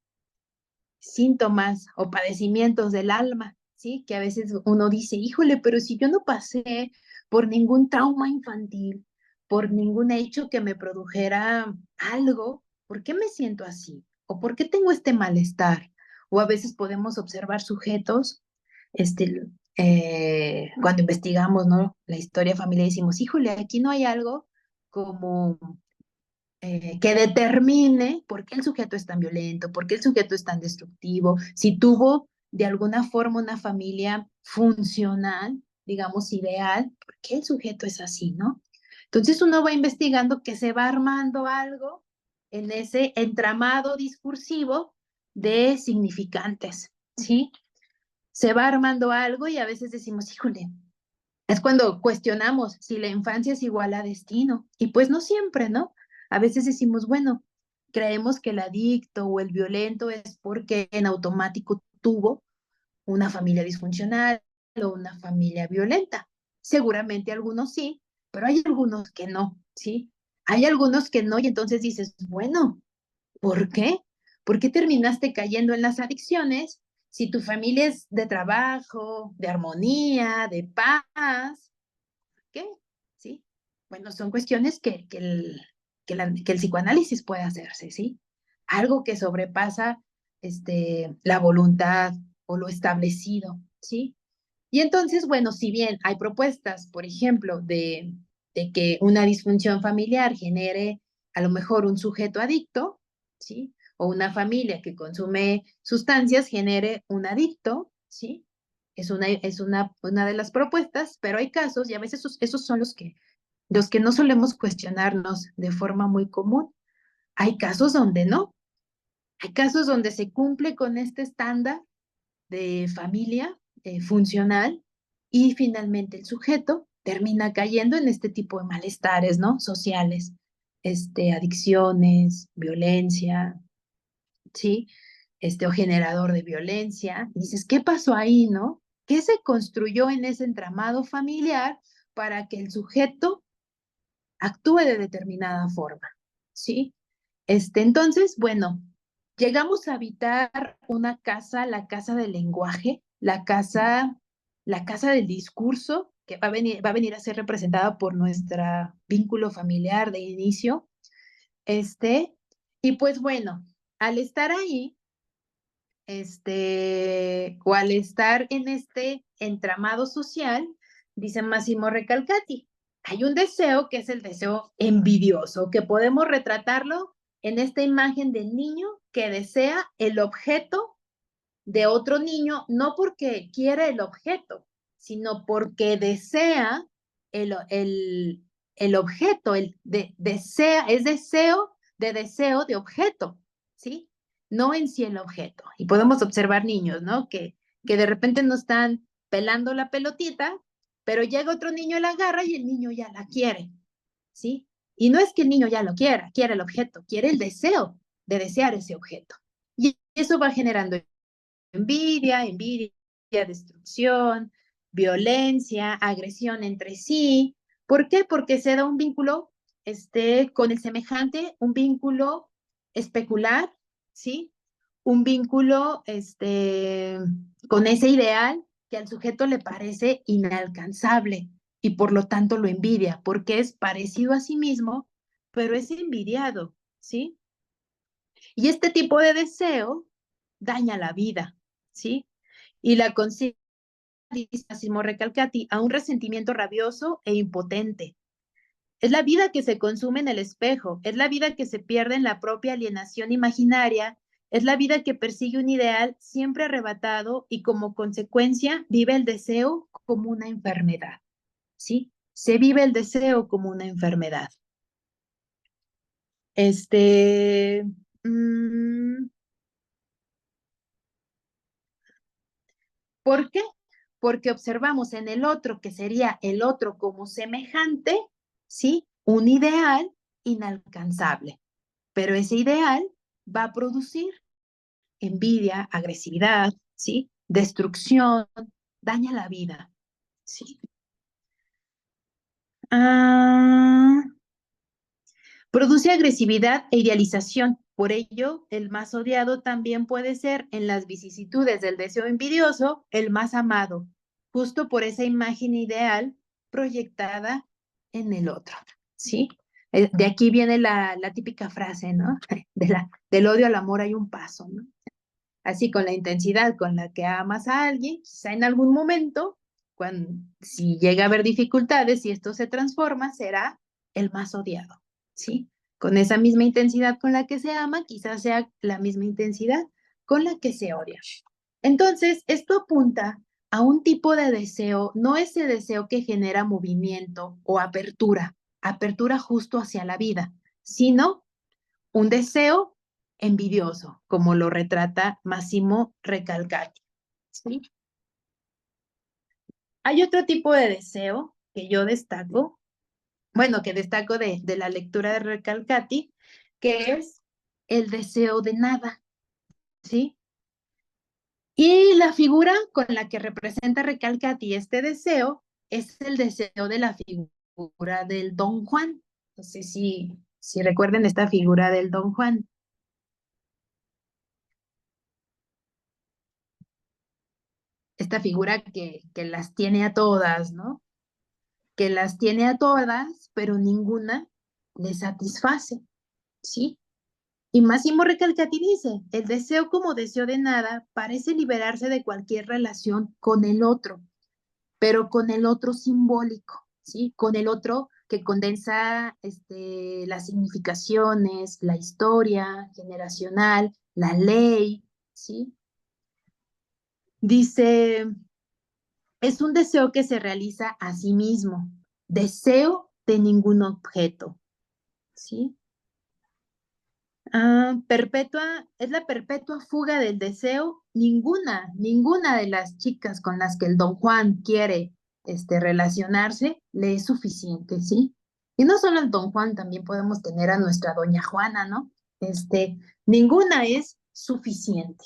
Speaker 2: Síntomas o padecimientos del alma, ¿sí? Que a veces uno dice, híjole, pero si yo no pasé por ningún trauma infantil, por ningún hecho que me produjera algo, ¿por qué me siento así? ¿O por qué tengo este malestar? O a veces podemos observar sujetos, cuando investigamos, ¿no? La historia familiar, decimos, híjole, aquí no hay algo como que determine por qué el sujeto es tan violento, por qué el sujeto es tan destructivo, si tuvo de alguna forma una familia funcional, digamos, ideal, por qué el sujeto es así, ¿no? Entonces uno va investigando que se va armando algo en ese entramado discursivo de significantes, ¿sí? Se va armando algo y a veces decimos, híjole, es cuando cuestionamos si la infancia es igual a destino. Y pues no siempre, ¿no? A veces decimos, bueno, creemos que el adicto o el violento es porque en automático tuvo una familia disfuncional o una familia violenta. Seguramente algunos sí, pero hay algunos que no, ¿sí? Hay algunos que no y entonces dices, bueno, ¿por qué? ¿Por qué terminaste cayendo en las adicciones Si tu familia es de trabajo, de armonía, de paz, ¿qué? ¿Sí? Bueno, son cuestiones que el psicoanálisis puede hacerse, ¿sí? Algo que sobrepasa la voluntad o lo establecido, ¿sí? Y entonces, bueno, si bien hay propuestas, por ejemplo, de que una disfunción familiar genere a lo mejor un sujeto adicto, ¿sí? O una familia que consume sustancias genere un adicto, ¿sí? Es una de las propuestas, pero hay casos, y a veces esos son los que no solemos cuestionarnos de forma muy común. Hay casos donde no, hay casos donde se cumple con este estándar de familia funcional y finalmente el sujeto termina cayendo en este tipo de malestares, ¿no? Sociales, adicciones, violencia, ¿sí? O generador de violencia. Y dices, ¿qué pasó ahí, no? ¿Qué se construyó en ese entramado familiar para que el sujeto actúe de determinada forma? ¿Sí? Entonces, bueno, llegamos a habitar una casa, la casa del lenguaje, la casa del discurso, que va a venir a ser representada por nuestro vínculo familiar de inicio. Y pues bueno, al estar ahí, o al estar en este entramado social, dice Massimo Recalcati, hay un deseo que es el deseo envidioso, que podemos retratarlo en esta imagen del niño que desea el objeto de otro niño, no porque quiere el objeto, sino porque desea el objeto, desea, es deseo de objeto, ¿sí? No en sí el objeto. Y podemos observar niños, ¿no? Que de repente no están pelando la pelotita, pero llega otro niño y la agarra y el niño ya la quiere, ¿sí? Y no es que el niño ya lo quiera, quiere el objeto, quiere el deseo de desear ese objeto. Y eso va generando envidia, destrucción, violencia, agresión entre sí. ¿Por qué? Porque se da un vínculo con el semejante, un vínculo especular, ¿sí? Un vínculo con ese ideal que al sujeto le parece inalcanzable y por lo tanto lo envidia, porque es parecido a sí mismo, pero es envidiado, ¿sí? Y este tipo de deseo daña la vida, ¿sí? Y la consigue, Massimo Recalcati, a un resentimiento rabioso e impotente. Es la vida que se consume en el espejo, es la vida que se pierde en la propia alienación imaginaria, es la vida que persigue un ideal siempre arrebatado y como consecuencia vive el deseo como una enfermedad, ¿sí? Se vive el deseo como una enfermedad. Este, mm, ¿Por qué? Porque observamos en el otro, que sería el otro como semejante, ¿sí? Un ideal inalcanzable. Pero ese ideal va a producir envidia, agresividad, ¿sí? Destrucción, daña la vida, ¿sí? Ah, produce agresividad e idealización. Por ello, el más odiado también puede ser, en las vicisitudes del deseo envidioso, el más amado, justo por esa imagen ideal proyectada en el otro, ¿sí? De aquí viene la típica frase, ¿no? Del odio al amor hay un paso, ¿no? Así, con la intensidad con la que amas a alguien, quizá en algún momento, si llega a haber dificultades y esto se transforma, será el más odiado, ¿sí? Con esa misma intensidad con la que se ama, quizás sea la misma intensidad con la que se odia. Entonces, esto apunta a un tipo de deseo, no ese deseo que genera movimiento o apertura justo hacia la vida, sino un deseo envidioso, como lo retrata Massimo Recalcati, ¿sí? Hay otro tipo de deseo que yo destaco, bueno, que destaco de la lectura de Recalcati, que es el deseo de nada, ¿sí? Y la figura con la que representa Recalcati este deseo es el deseo de la figura del Don Juan. No sé si recuerden esta figura del Don Juan. esta figura que las tiene a todas, ¿no? Que las tiene a todas, pero ninguna le satisface, ¿sí? Y Massimo Recalcati dice, el deseo como deseo de nada parece liberarse de cualquier relación con el otro, pero con el otro simbólico, ¿sí? Con el otro que condensa las significaciones, la historia generacional, la ley, ¿sí? Dice, es un deseo que se realiza a sí mismo, deseo de ningún objeto, ¿sí? Es la perpetua fuga del deseo. Ninguna de las chicas con las que el Don Juan quiere relacionarse le es suficiente, ¿sí? Y no solo el Don Juan, también podemos tener a nuestra Doña Juana, ¿no? Ninguna es suficiente.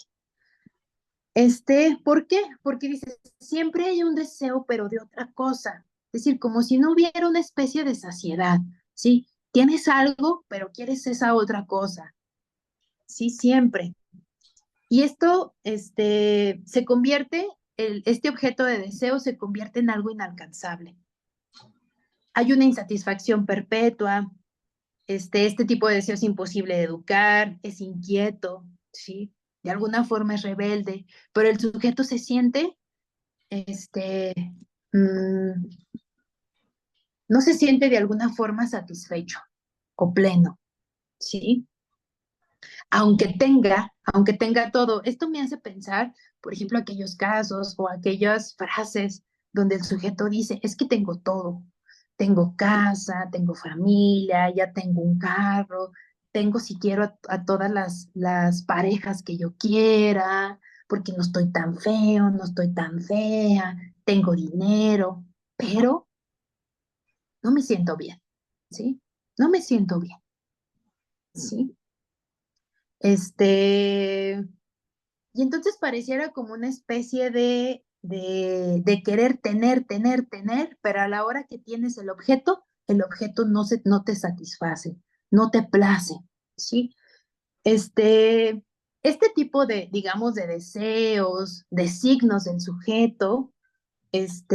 Speaker 2: ¿Por qué? Porque dice, siempre hay un deseo, pero de otra cosa. Es decir, como si no hubiera una especie de saciedad, ¿sí? Tienes algo, pero quieres esa otra cosa. Sí, siempre. Y esto, se convierte, este objeto de deseo se convierte en algo inalcanzable. Hay una insatisfacción perpetua, este tipo de deseo es imposible de educar, es inquieto, ¿sí? De alguna forma es rebelde, pero el sujeto se siente, este, mm, no se siente de alguna forma satisfecho o pleno, ¿sí? Aunque tenga todo. Esto me hace pensar, por ejemplo, aquellos casos o aquellas frases donde el sujeto dice, es que tengo todo, tengo casa, tengo familia, ya tengo un carro, tengo si quiero a todas las parejas que yo quiera, porque no estoy tan feo, no estoy tan fea, tengo dinero, pero no me siento bien, ¿sí? No me siento bien, ¿sí? Este, Y entonces pareciera como una especie de querer tener, pero a la hora que tienes el objeto no te satisface, no te place, ¿sí? Este, este tipo de, digamos, de deseos, de signos del sujeto, es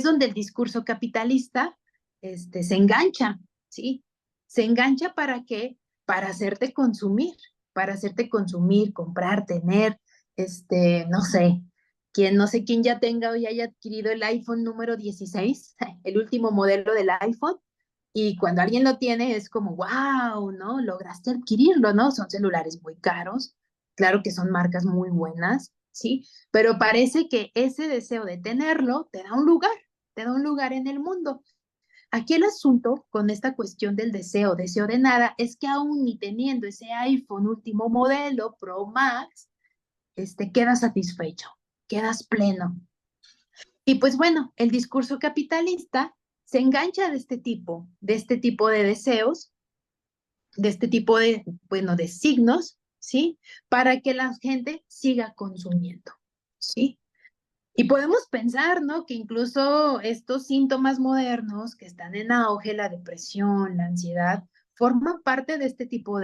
Speaker 2: donde el discurso capitalista, se engancha, ¿sí? Se engancha ¿para qué? Para hacerte consumir, comprar, tener, no sé quién ya tenga o ya haya adquirido el iPhone número 16, el último modelo del iPhone, y cuando alguien lo tiene es como, wow, ¿no? Lograste adquirirlo, ¿no? Son celulares muy caros, claro que son marcas muy buenas, ¿sí? Pero parece que ese deseo de tenerlo te da un lugar en el mundo. Aquí el asunto con esta cuestión del deseo de nada, es que aún ni teniendo ese iPhone último modelo, Pro Max, quedas satisfecho, quedas pleno. Y pues bueno, el discurso capitalista se engancha de este tipo de deseos, de este tipo de, bueno, de signos, ¿sí? Para que la gente siga consumiendo, ¿sí? Y podemos pensar, ¿no? Que incluso estos síntomas modernos que están en auge, la depresión, la ansiedad, forman parte de este tipo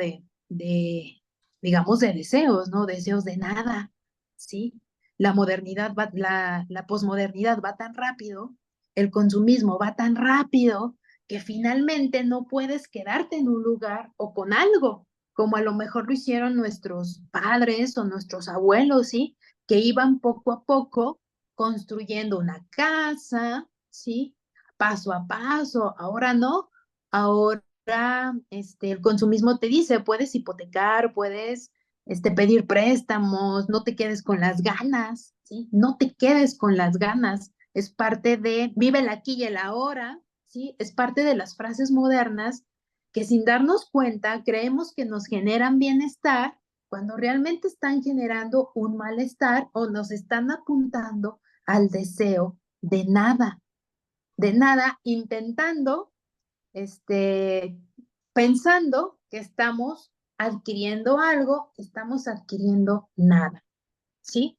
Speaker 2: digamos, de deseos, ¿no? Deseos de nada, ¿sí? La posmodernidad va tan rápido, el consumismo va tan rápido, que finalmente no puedes quedarte en un lugar o con algo, como a lo mejor lo hicieron nuestros padres o nuestros abuelos, ¿sí? Que iban poco a poco construyendo una casa, ¿sí? Paso a paso. Ahora no. Ahora, el consumismo te dice, puedes hipotecar, puedes, pedir préstamos, no te quedes con las ganas, ¿sí? No te quedes con las ganas. Es parte de, vive el aquí y el ahora, ¿sí? Es parte de las frases modernas que sin darnos cuenta creemos que nos generan bienestar cuando realmente están generando un malestar o nos están apuntando al deseo de nada, intentando, pensando que estamos adquiriendo algo, estamos adquiriendo nada, ¿sí?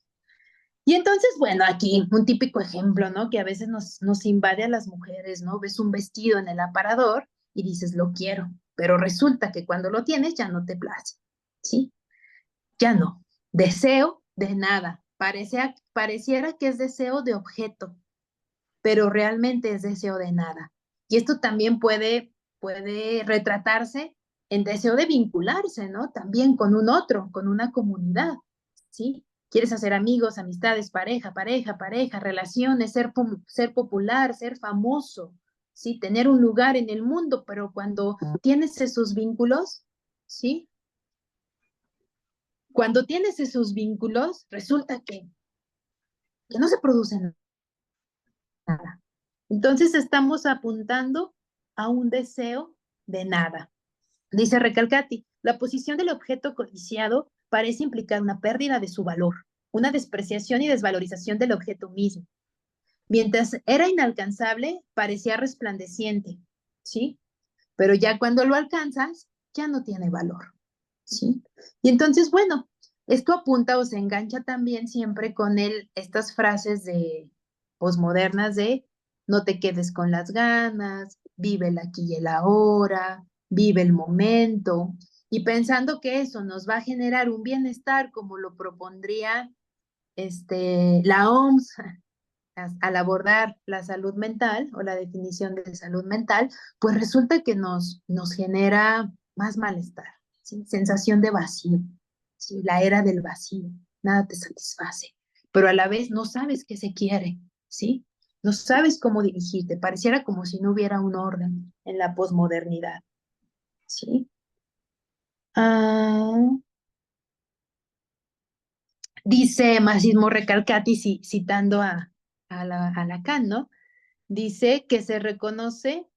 Speaker 2: Y entonces, bueno, aquí un típico ejemplo, ¿no? Que a veces nos invade a las mujeres, ¿no? Ves un vestido en el aparador y dices, lo quiero, pero resulta que cuando lo tienes ya no te place, ¿sí? Ya no. Deseo de nada. pareciera que es deseo de objeto, pero realmente es deseo de nada. Y esto también puede retratarse en deseo de vincularse, ¿no? También con un otro, con una comunidad, ¿sí? Quieres hacer amigos, amistades, pareja, relaciones, ser popular, ser famoso, ¿sí? Tener un lugar en el mundo, pero cuando tienes esos vínculos, ¿sí? Cuando tienes esos vínculos, resulta que no se producen nada. Entonces estamos apuntando a un deseo de nada. Dice Recalcati, la posición del objeto codiciado parece implicar una pérdida de su valor, una despreciación y desvalorización del objeto mismo. Mientras era inalcanzable, parecía resplandeciente, ¿sí? Pero ya cuando lo alcanzas, ya no tiene valor, ¿sí? Y entonces, bueno, esto apunta o se engancha también siempre con estas frases de posmodernas de no te quedes con las ganas, vive el aquí y el ahora, vive el momento, y pensando que eso nos va a generar un bienestar como lo propondría la OMS al abordar la salud mental o la definición de salud mental, pues resulta que nos genera más malestar, ¿sí? Sensación de vacío, ¿sí? La era del vacío, nada te satisface, pero a la vez no sabes qué se quiere, ¿sí? No sabes cómo dirigirte, pareciera como si no hubiera un orden en la posmodernidad, ¿sí? Ah, dice Massimo Recalcati, citando a Lacan, ¿no? Dice que se reconoce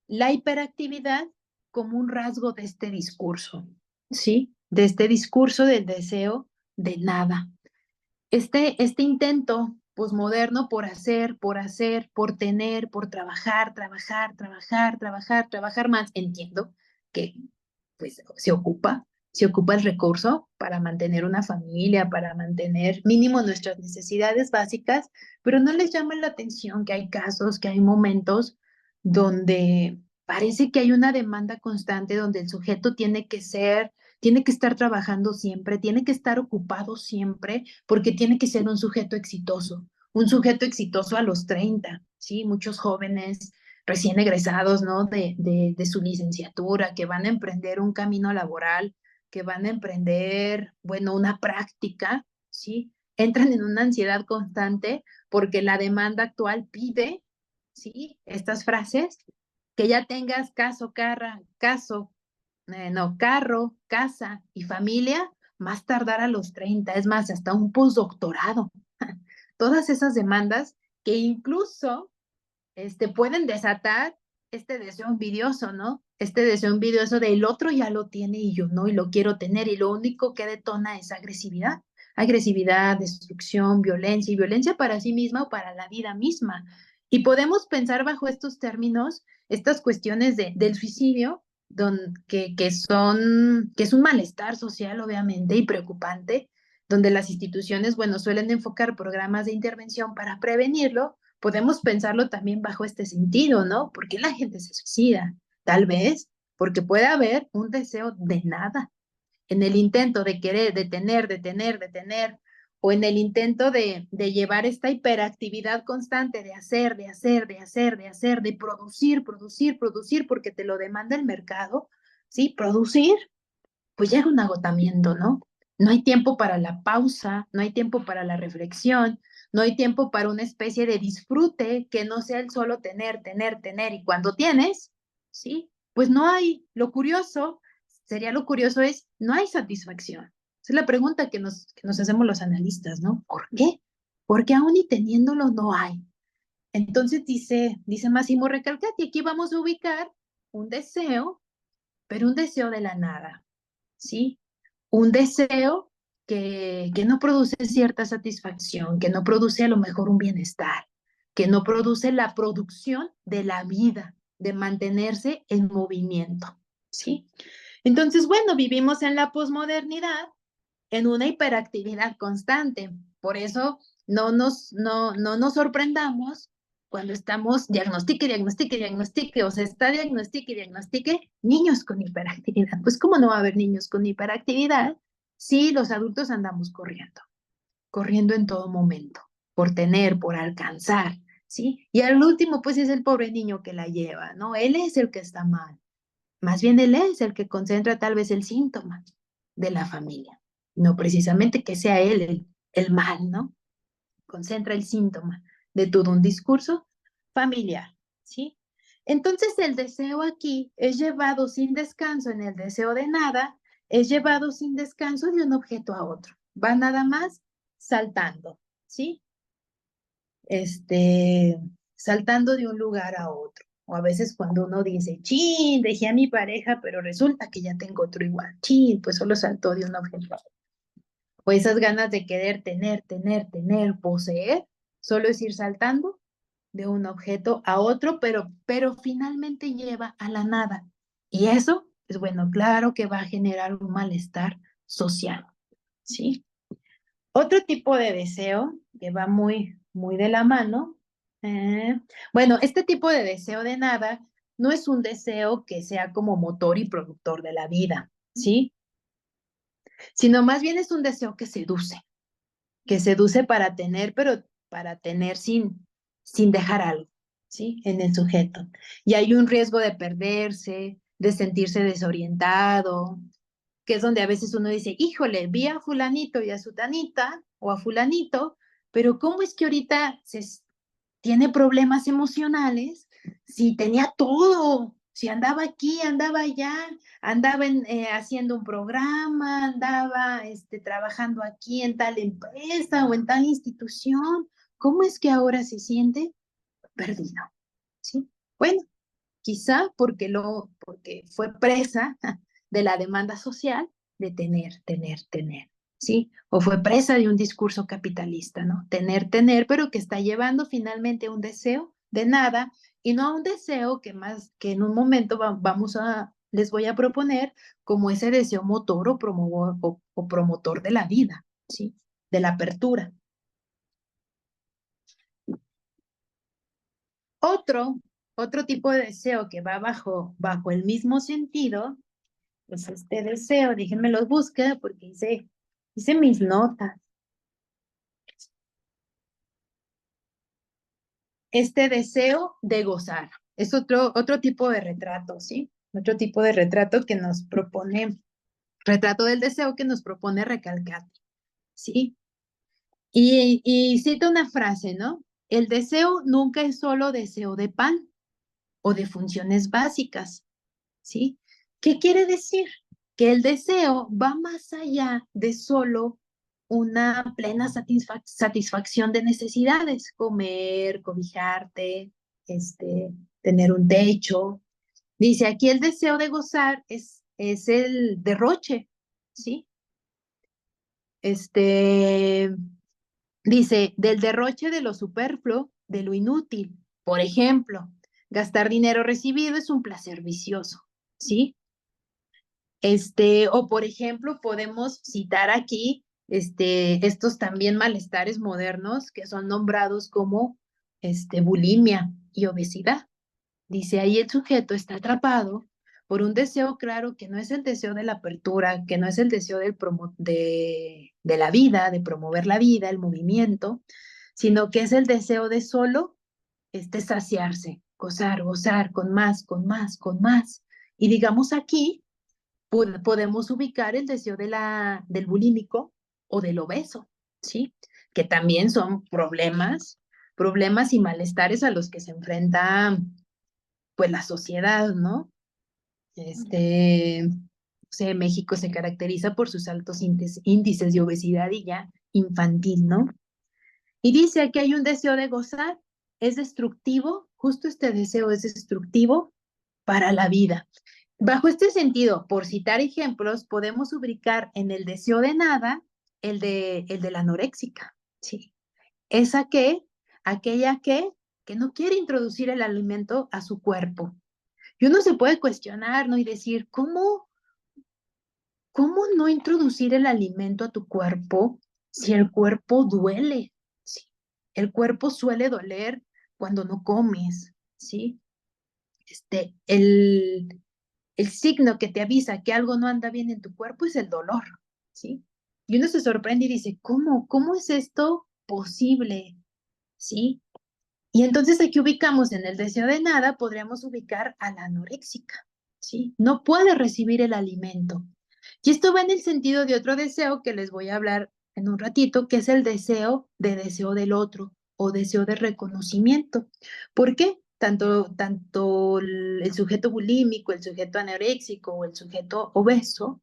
Speaker 2: la hiperactividad como un rasgo de este discurso, ¿sí? De este discurso del deseo de nada. Este intento posmoderno por tener, por trabajar más. Entiendo que pues se ocupa el recurso para mantener una familia, para mantener mínimo nuestras necesidades básicas, pero no les llama la atención que hay casos, que hay momentos donde parece que hay una demanda constante, donde el sujeto tiene que estar trabajando siempre, tiene que estar ocupado siempre, porque tiene que ser un sujeto exitoso a los 30, ¿sí? Muchos jóvenes recién egresados, ¿no? De su licenciatura, que van a emprender un camino laboral, que van a emprender, bueno, una práctica, ¿sí? Entran en una ansiedad constante porque la demanda actual pide, ¿sí? Estas frases, que ya tengas carro, casa y familia, más tardar a los 30, es más, hasta un postdoctorado. Todas esas demandas que incluso pueden desatar este deseo envidioso, ¿no? Este deseo envidioso del otro ya lo tiene y yo no, y lo quiero tener, y lo único que detona es agresividad, destrucción, violencia, y violencia para sí misma o para la vida misma. Y podemos pensar bajo estos términos, estas cuestiones del suicidio, que es un malestar social, obviamente, y preocupante, donde las instituciones, bueno, suelen enfocar programas de intervención para prevenirlo. Podemos pensarlo también bajo este sentido, ¿no? ¿Por qué la gente se suicida? Tal vez porque puede haber un deseo de nada en el intento de querer, de tener, o en el intento de llevar esta hiperactividad constante de producir, porque te lo demanda el mercado, ¿sí? Producir, pues llega un agotamiento, ¿no? No hay tiempo para la pausa, no hay tiempo para la reflexión, no hay tiempo para una especie de disfrute que no sea el solo tener, y cuando tienes, ¿sí? Pues no hay, lo curioso es, no hay satisfacción. Esa es la pregunta que nos hacemos los analistas, ¿no? ¿Por qué? Porque aún y teniéndolo no hay. Entonces dice Massimo Recalcati, aquí vamos a ubicar un deseo, pero un deseo de la nada, ¿sí? Un deseo que no produce cierta satisfacción, que no produce a lo mejor un bienestar, que no produce la producción de la vida, de mantenerse en movimiento, ¿sí? Entonces, bueno, vivimos en la posmodernidad, en una hiperactividad constante. Por eso no nos sorprendamos cuando estamos diagnostique, o sea, está diagnostique niños con hiperactividad. Pues, ¿cómo no va a haber niños con hiperactividad si los adultos andamos corriendo en todo momento, por tener, por alcanzar, ¿sí? Y al último, pues es el pobre niño que la lleva, ¿no? Él es el que está mal. Más bien él es el que concentra tal vez el síntoma de la familia. No precisamente que sea él el mal, ¿no? Concentra el síntoma de todo un discurso familiar, ¿sí? Entonces el deseo aquí es llevado sin descanso en el deseo de nada, es llevado sin descanso de un objeto a otro. Va nada más saltando, ¿sí? Este, saltando de un lugar a otro. O a veces cuando uno dice, chin, dejé a mi pareja, pero resulta que ya tengo otro igual. Chin, pues solo saltó de un objeto a otro. O esas ganas de querer tener, poseer, solo es ir saltando de un objeto a otro, pero finalmente lleva a la nada. Y eso, pues bueno, claro que va a generar un malestar social, ¿sí? Otro tipo de deseo que va muy de la mano, bueno, este tipo de deseo de nada no es un deseo que sea como motor y productor de la vida, ¿sí? Sino más bien es un deseo que seduce para tener, pero para tener sin dejar algo, ¿sí? En el sujeto. Y hay un riesgo de perderse, de sentirse desorientado, que es donde a veces uno dice, híjole, vi a fulanito y a sutanita o a fulanito, pero ¿cómo es que ahorita tiene problemas emocionales si tenía todo? Si andaba aquí, andaba allá, andaba haciendo un programa, andaba trabajando aquí en tal empresa o en tal institución. ¿Cómo es que ahora se siente perdido? ¿Sí? Bueno, quizá porque fue presa de la demanda social de tener, ¿sí? O fue presa de un discurso capitalista, ¿no? Tener, pero que está llevando finalmente a un deseo de nada y no a un deseo que más que en un momento les voy a proponer como ese deseo motor o promotor de la vida, ¿sí? De la apertura. Otro, otro tipo de deseo que va bajo el mismo sentido, pues este deseo, déjenme los busque porque hice mis notas. Este deseo de gozar es otro tipo de retrato, ¿sí? Otro tipo de retrato que nos propone, retrato del deseo que nos propone recalcar, ¿sí? Y cita una frase, ¿no? El deseo nunca es solo deseo de pan o de funciones básicas, ¿sí? ¿Qué quiere decir? Que el deseo va más allá de solo una plena satisfacción de necesidades, comer, cobijarte, tener un techo. Dice, aquí el deseo de gozar es el derroche, ¿sí? Este, dice, del derroche de lo superfluo, de lo inútil. Por ejemplo, gastar dinero recibido es un placer vicioso, ¿sí? O por ejemplo, podemos citar aquí estos también malestares modernos que son nombrados como bulimia y obesidad. Dice ahí el sujeto está atrapado por un deseo claro que no es el deseo de la apertura, que no es el deseo de la vida, de promover la vida, el movimiento, sino que es el deseo de solo saciarse, gozar con más, con más, con más. Y digamos aquí podemos ubicar el deseo del bulímico o del obeso, ¿sí? Que también son problemas y malestares a los que se enfrenta, pues, la sociedad, ¿no? O sea, México se caracteriza por sus altos índices de obesidad y ya infantil, ¿no? Y dice que hay un deseo de gozar, es destructivo, justo este deseo es destructivo para la vida. Bajo este sentido, por citar ejemplos, podemos ubicar en el deseo de nada el de la anoréxica, ¿sí? Esa aquella que no quiere introducir el alimento a su cuerpo. Y uno se puede cuestionar, ¿no? Y decir, ¿cómo no introducir el alimento a tu cuerpo si el cuerpo duele? ¿Sí? El cuerpo suele doler cuando no comes, ¿sí? El signo que te avisa que algo no anda bien en tu cuerpo es el dolor, ¿sí? Y uno se sorprende y dice, ¿cómo es esto posible? ¿Sí? Y entonces aquí ubicamos en el deseo de nada, podríamos ubicar a la anoréxica, ¿sí? No puede recibir el alimento. Y esto va en el sentido de otro deseo que les voy a hablar en un ratito, que es el deseo del otro o deseo de reconocimiento. ¿Por qué? Tanto el sujeto bulímico, el sujeto anoréxico o el sujeto obeso,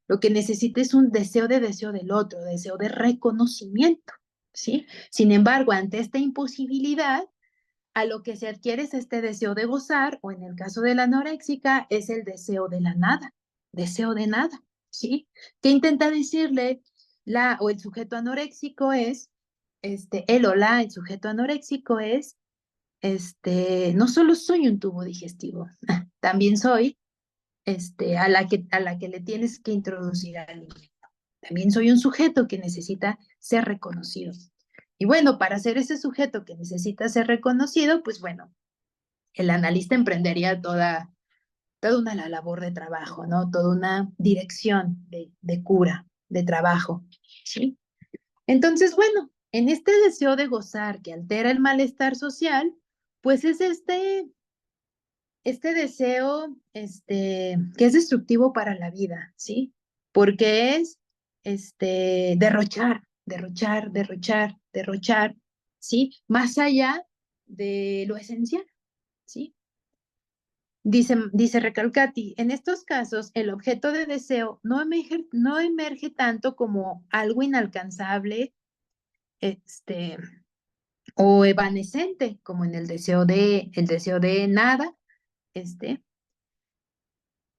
Speaker 2: lo que necesita es un deseo del otro, deseo de reconocimiento, ¿sí? Sin embargo, ante esta imposibilidad, a lo que se adquiere es este deseo de gozar, o en el caso de la anoréxica, es el deseo de la nada, deseo de nada, ¿sí? ¿Qué intenta decirle la o el sujeto anoréxico es, él o la, el sujeto anoréxico es, no solo soy un tubo digestivo, también soy, a la que le tienes que introducir alimento. También soy un sujeto que necesita ser reconocido. Y bueno, para ser ese sujeto que necesita ser reconocido, pues bueno, el analista emprendería toda una labor de trabajo, ¿no? Toda una dirección de cura, de trabajo, ¿sí? Entonces, bueno, en este deseo de gozar que altera el malestar social, pues es este deseo, que es destructivo para la vida, ¿sí? Porque es, derrochar, ¿sí? Más allá de lo esencial, ¿sí? Dice Recalcati, en estos casos el objeto de deseo no emerge tanto como algo inalcanzable, este, o evanescente, como en el deseo de nada, este,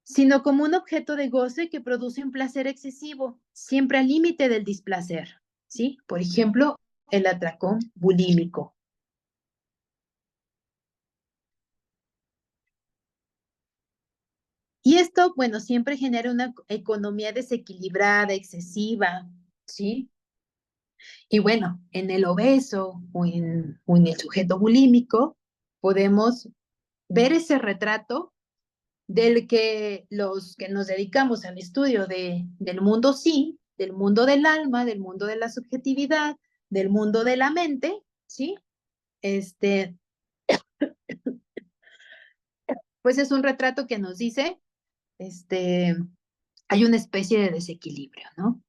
Speaker 2: sino como un objeto de goce que produce un placer excesivo, siempre al límite del displacer, ¿sí? Por ejemplo, el atracón bulímico. Y esto, bueno, siempre genera una economía desequilibrada, excesiva, ¿sí? Y bueno, en el obeso o en el sujeto bulímico podemos ver ese retrato del que los que nos dedicamos al estudio del mundo sí, del mundo del alma, del mundo de la subjetividad, del mundo de la mente, ¿sí? Este, pues es un retrato que nos dice, este, hay una especie de desequilibrio, ¿no?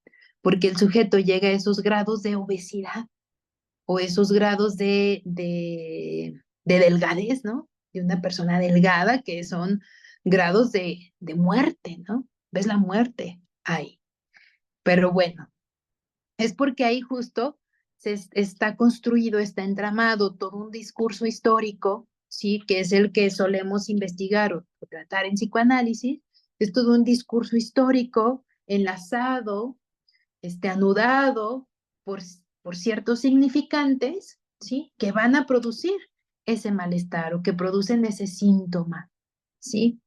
Speaker 2: Porque el sujeto llega a esos grados de obesidad o esos grados de delgadez, ¿no? De una persona delgada que son grados de muerte, ¿no? ¿Ves la muerte? Ahí. Pero bueno, es porque ahí justo está construido, está entramado todo un discurso histórico, ¿sí? Que es el que solemos investigar o tratar en psicoanálisis. Es todo un discurso histórico enlazado, anudado por, por ciertos significantes, ¿sí? Que van a producir ese malestar o que producen ese síntoma, ¿sí?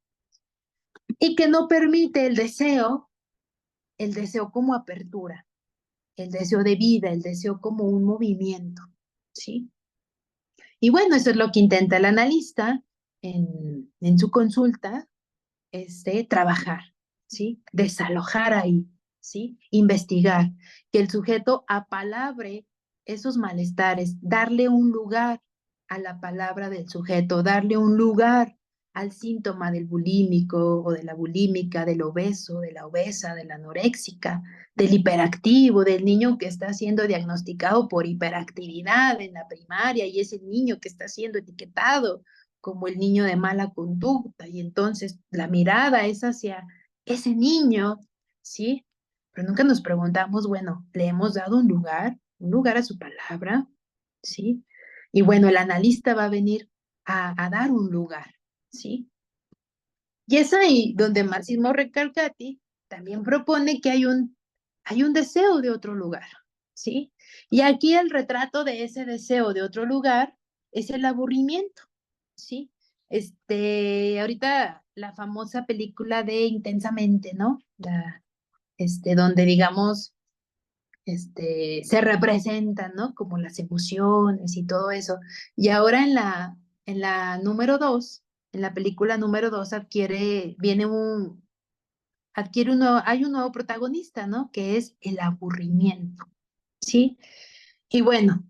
Speaker 2: Y que no permite el deseo como apertura, el deseo de vida, el deseo como un movimiento, ¿sí? Y bueno, eso es lo que intenta el analista en su consulta, trabajar, ¿sí? Desalojar ahí, ¿sí? Investigar, que el sujeto apalabre esos malestares, darle un lugar a la palabra del sujeto, darle un lugar al síntoma del bulímico o de la bulímica, del obeso, de la obesa, de la anoréxica, del hiperactivo, del niño que está siendo diagnosticado por hiperactividad en la primaria y es el niño que está siendo etiquetado como el niño de mala conducta, y entonces la mirada es hacia ese niño, ¿sí? Pero nunca nos preguntamos, bueno, ¿le hemos dado un lugar a su palabra? ¿Sí? Y bueno, el analista va a venir a dar un lugar, ¿sí? Y es ahí donde Máximo Recalcati también propone que hay un deseo de otro lugar, ¿sí? Y aquí el retrato de ese deseo de otro lugar es el aburrimiento, ¿sí? Ahorita la famosa película de Intensamente, ¿no? Donde digamos, se representan, ¿no? Como las emociones y todo eso. Y ahora en la número 2, en la película número 2 viene hay un nuevo protagonista, ¿no? Que es el aburrimiento, ¿sí? Y bueno,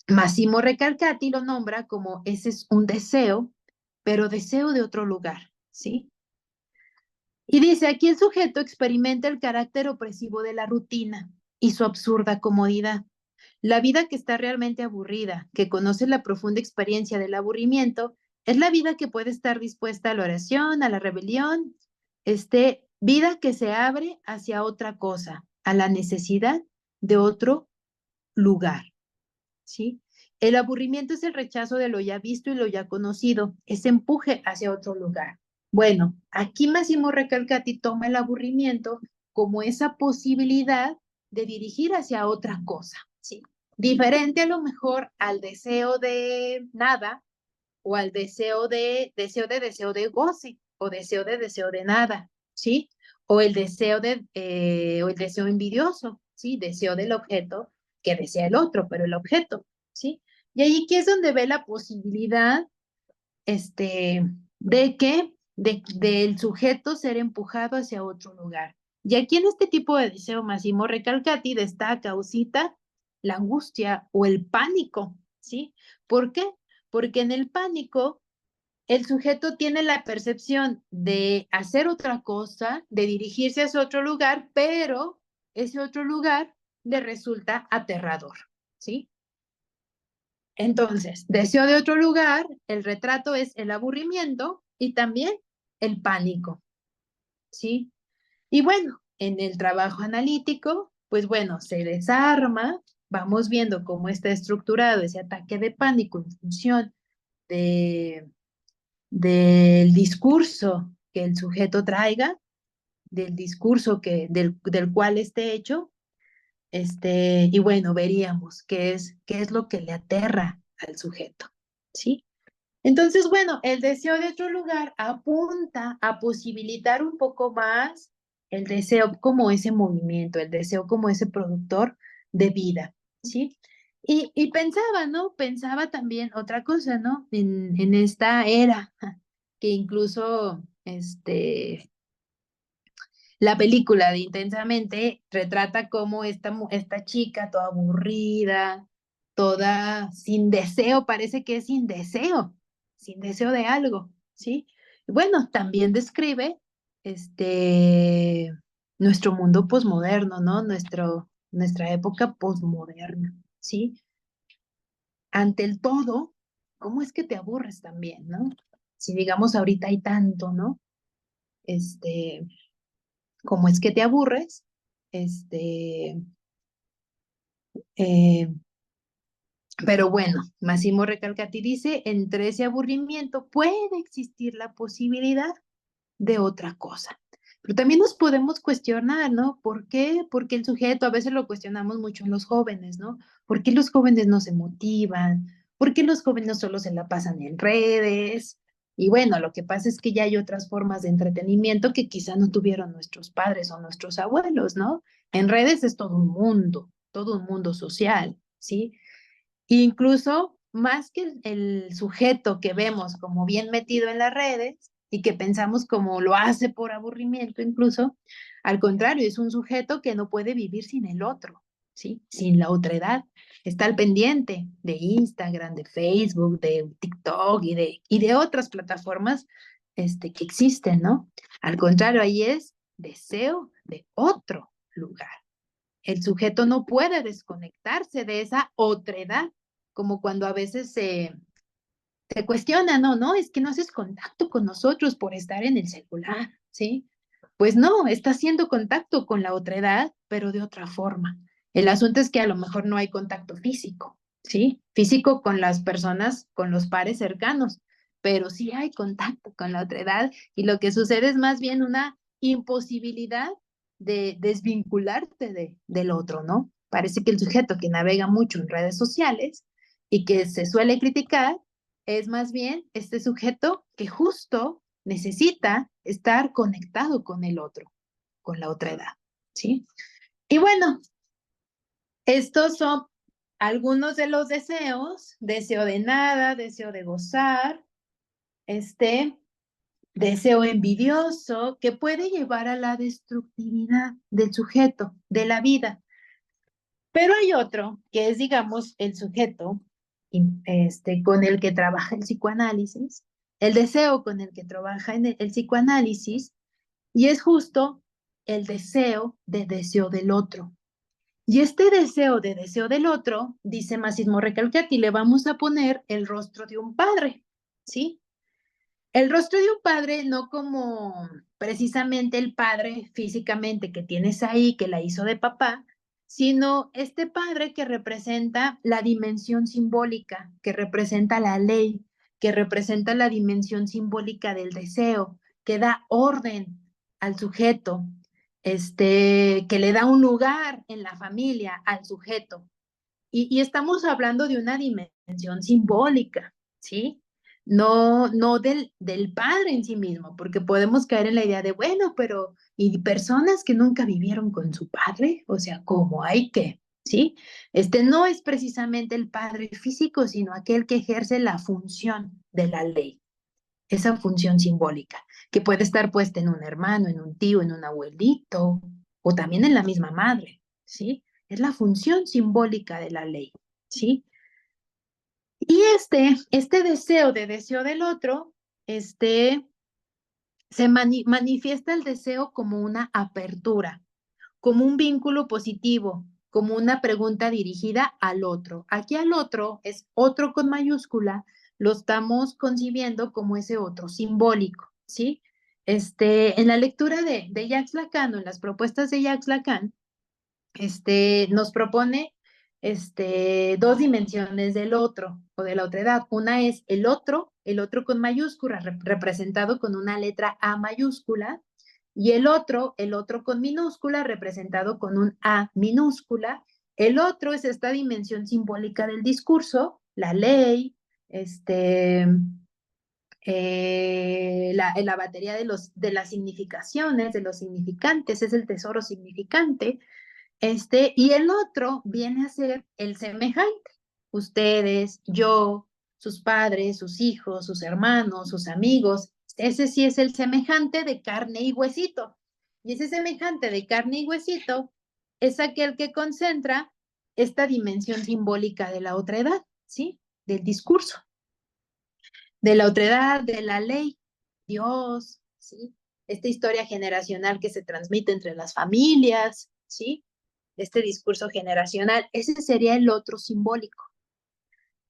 Speaker 2: Massimo Recalcati lo nombra como ese es un deseo, pero deseo de otro lugar, ¿sí? Y dice, aquí el sujeto experimenta el carácter opresivo de la rutina y su absurda comodidad. La vida que está realmente aburrida, que conoce la profunda experiencia del aburrimiento, es la vida que puede estar dispuesta a la oración, a la rebelión, vida que se abre hacia otra cosa, a la necesidad de otro lugar, ¿sí? El aburrimiento es el rechazo de lo ya visto y lo ya conocido, ese empuje hacia otro lugar. Bueno, aquí Massimo Recalcati toma el aburrimiento como esa posibilidad de dirigir hacia otra cosa, ¿sí? Diferente a lo mejor al deseo de nada o al deseo de goce o deseo de nada, ¿sí? O el deseo envidioso, ¿sí? Deseo del objeto que desea el otro, pero el objeto, ¿sí? Y ahí que es donde ve la posibilidad, de que, del sujeto ser empujado hacia otro lugar. Y aquí en este tipo de deseo, Massimo Recalcati destaca o cita la angustia o el pánico, ¿sí? ¿Por qué? Porque en el pánico el sujeto tiene la percepción de hacer otra cosa, de dirigirse hacia otro lugar, pero ese otro lugar le resulta aterrador, ¿sí? Entonces, deseo de otro lugar, el retrato es el aburrimiento y también el pánico, ¿sí? Y bueno, en el trabajo analítico, pues bueno, se desarma, vamos viendo cómo está estructurado ese ataque de pánico en función de, del discurso que el sujeto traiga, del discurso del cual esté hecho, y bueno, veríamos qué es lo que le aterra al sujeto, ¿sí? Entonces, bueno, el deseo de otro lugar apunta a posibilitar un poco más el deseo como ese movimiento, el deseo como ese productor de vida, ¿sí? Y pensaba, ¿no? Pensaba también otra cosa, ¿no? En esta era, que incluso, la película de Intensamente retrata cómo esta chica toda aburrida, toda sin deseo, parece que es sin deseo de algo, ¿sí? Y bueno, también describe este, nuestro mundo posmoderno, ¿no? Nuestra época posmoderna, ¿sí? Ante el todo, ¿cómo es que te aburres también, ¿no? Si digamos ahorita hay tanto, ¿no? Este, ¿Cómo es que te aburres? Este, eh, pero bueno, Massimo Recalcati dice, entre ese aburrimiento puede existir la posibilidad de otra cosa. Pero también nos podemos cuestionar, ¿no? ¿Por qué? Porque el sujeto, a veces lo cuestionamos mucho en los jóvenes, ¿no? ¿Por qué los jóvenes no se motivan? ¿Por qué los jóvenes solo se la pasan en redes? Y bueno, lo que pasa es que ya hay otras formas de entretenimiento que quizá no tuvieron nuestros padres o nuestros abuelos, ¿no? En redes es todo un mundo social, ¿sí? Incluso más que el sujeto que vemos como bien metido en las redes y que pensamos como lo hace por aburrimiento incluso, al contrario, es un sujeto que no puede vivir sin el otro, ¿sí? Sin la otredad. Está al pendiente de Instagram, de Facebook, de TikTok y de otras plataformas que existen, ¿no? Al contrario, ahí es deseo de otro lugar. El sujeto no puede desconectarse de esa otredad, como cuando a veces se cuestiona, no, no, es que no haces contacto con nosotros por estar en el celular, ¿sí? Pues no, está haciendo contacto con la otredad, pero de otra forma. El asunto es que a lo mejor no hay contacto físico, ¿sí? Físico con las personas, con los pares cercanos, pero sí hay contacto con la otredad y lo que sucede es más bien una imposibilidad de desvincularte del otro, ¿no? Parece que el sujeto que navega mucho en redes sociales y que se suele criticar es más bien este sujeto que justo necesita estar conectado con el otro, con la otra edad, ¿sí? Y bueno, estos son algunos de los deseos, deseo de nada, deseo de gozar, este, deseo envidioso que puede llevar a la destructividad del sujeto, de la vida. Pero hay otro que es, digamos, el sujeto con el que trabaja el psicoanálisis, el deseo con el que trabaja en el psicoanálisis, y es justo el deseo del otro. Y este deseo del otro, dice Massimo Recalcati, le vamos a poner el rostro de un padre, ¿sí? El rostro de un padre, no como precisamente el padre físicamente que tienes ahí, que la hizo de papá, sino este padre que representa la dimensión simbólica, que representa la ley, que representa la dimensión simbólica del deseo, que da orden al sujeto, que le da un lugar en la familia al sujeto. Y estamos hablando de una dimensión simbólica, ¿sí? No del padre en sí mismo, porque podemos caer en la idea de, bueno, pero, ¿y personas que nunca vivieron con su padre? O sea, ¿cómo hay que? ¿Sí? No es precisamente el padre físico, sino aquel que ejerce la función de la ley, esa función simbólica, que puede estar puesta en un hermano, en un tío, en un abuelito, o también en la misma madre, ¿sí? Es la función simbólica de la ley, ¿sí? Y este deseo del otro, manifiesta el deseo como una apertura, como un vínculo positivo, como una pregunta dirigida al otro. Aquí al otro es otro con mayúscula, lo estamos concibiendo como ese otro simbólico, ¿sí? En la lectura de Jacques Lacan, o en las propuestas de Jacques Lacan, nos propone dos dimensiones del otro o de la otra edad. Una es el otro con mayúscula, representado con una letra A mayúscula, y el otro con minúscula, representado con un A minúscula. El otro es esta dimensión simbólica del discurso, la ley, la batería de las significaciones, de los significantes, es el tesoro significante. Y el otro viene a ser el semejante. Ustedes, yo, sus padres, sus hijos, sus hermanos, sus amigos. Ese sí es el semejante de carne y huesito. Y ese semejante de carne y huesito es aquel que concentra esta dimensión simbólica de la otra edad, ¿sí? Del discurso, de la otra edad, de la ley, Dios, ¿sí? Esta historia generacional que se transmite entre las familias, ¿sí? Este discurso generacional, ese sería el otro simbólico.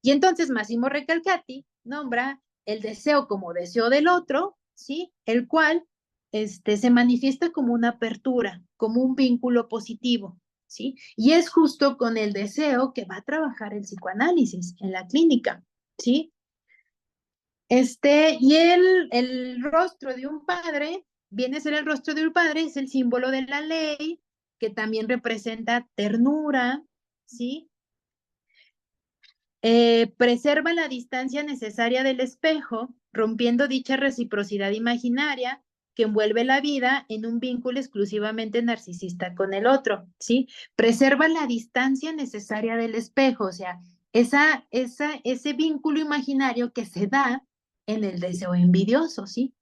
Speaker 2: Y entonces Massimo Recalcati nombra el deseo como deseo del otro, ¿sí? El cual se manifiesta como una apertura, como un vínculo positivo, ¿sí? Y es justo con el deseo que va a trabajar el psicoanálisis en la clínica, ¿sí? Y el rostro de un padre, viene a ser el rostro de un padre, es el símbolo de la ley, que también representa ternura, ¿sí? Preserva la distancia necesaria del espejo, rompiendo dicha reciprocidad imaginaria que envuelve la vida en un vínculo exclusivamente narcisista con el otro, ¿sí? Preserva la distancia necesaria del espejo, o sea, ese vínculo imaginario que se da en el deseo envidioso, ¿sí?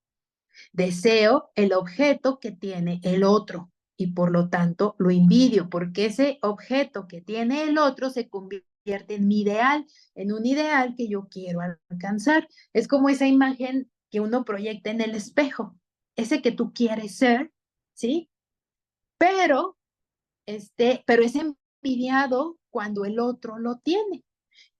Speaker 2: Deseo el objeto que tiene el otro y por lo tanto lo envidio porque ese objeto que tiene el otro se convierte en mi ideal, en un ideal que yo quiero alcanzar. Es como esa imagen que uno proyecta en el espejo, ese que tú quieres ser, ¿sí? Pero, pero es envidiado cuando el otro lo tiene.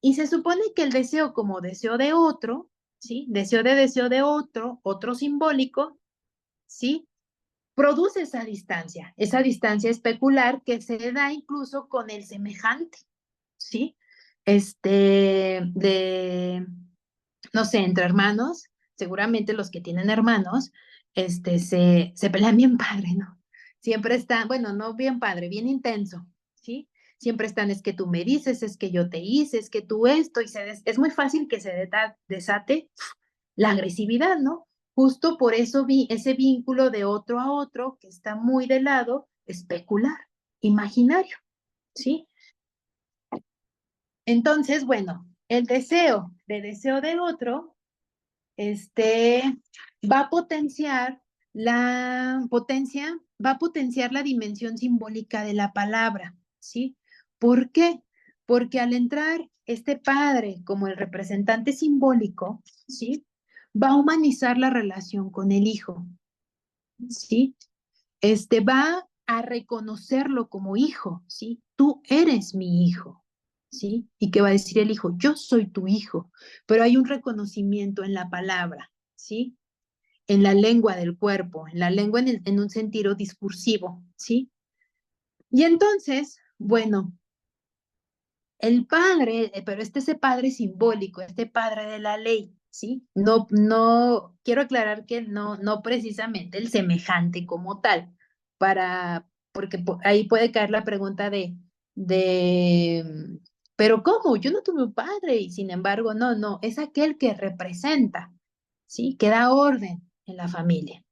Speaker 2: Y se supone que el deseo como deseo de otro, ¿sí? Deseo de otro, otro simbólico, ¿sí? Produce esa distancia especular que se da incluso con el semejante, ¿sí? De, no sé, entre hermanos, seguramente los que tienen hermanos, se pelean bien padre, ¿no? Siempre están, bueno, no bien padre, bien intenso, ¿sí? Siempre están, es que tú me dices, es que yo te hice, es que tú esto, y es muy fácil que se desate la agresividad, ¿no? Justo por eso vi ese vínculo de otro a otro que está muy de lado especular, imaginario, ¿sí? Entonces, bueno, el deseo del otro va a potenciar va a potenciar la dimensión simbólica de la palabra, ¿sí? ¿Por qué? Porque al entrar este padre como el representante simbólico, ¿sí? Va a humanizar la relación con el hijo, ¿sí? Va a reconocerlo como hijo, ¿sí? Tú eres mi hijo, ¿sí? ¿Y qué va a decir el hijo? Yo soy tu hijo, pero hay un reconocimiento en la palabra, ¿sí? En la lengua del cuerpo, en la lengua en un sentido discursivo, ¿sí? Y entonces, bueno, el padre, pero ese padre simbólico, este padre de la ley, ¿sí? No, quiero aclarar que no precisamente el semejante como tal, porque ahí puede caer la pregunta pero ¿cómo? Yo no tuve un padre y sin embargo, no, es aquel que representa, ¿sí? Que da orden en la familia,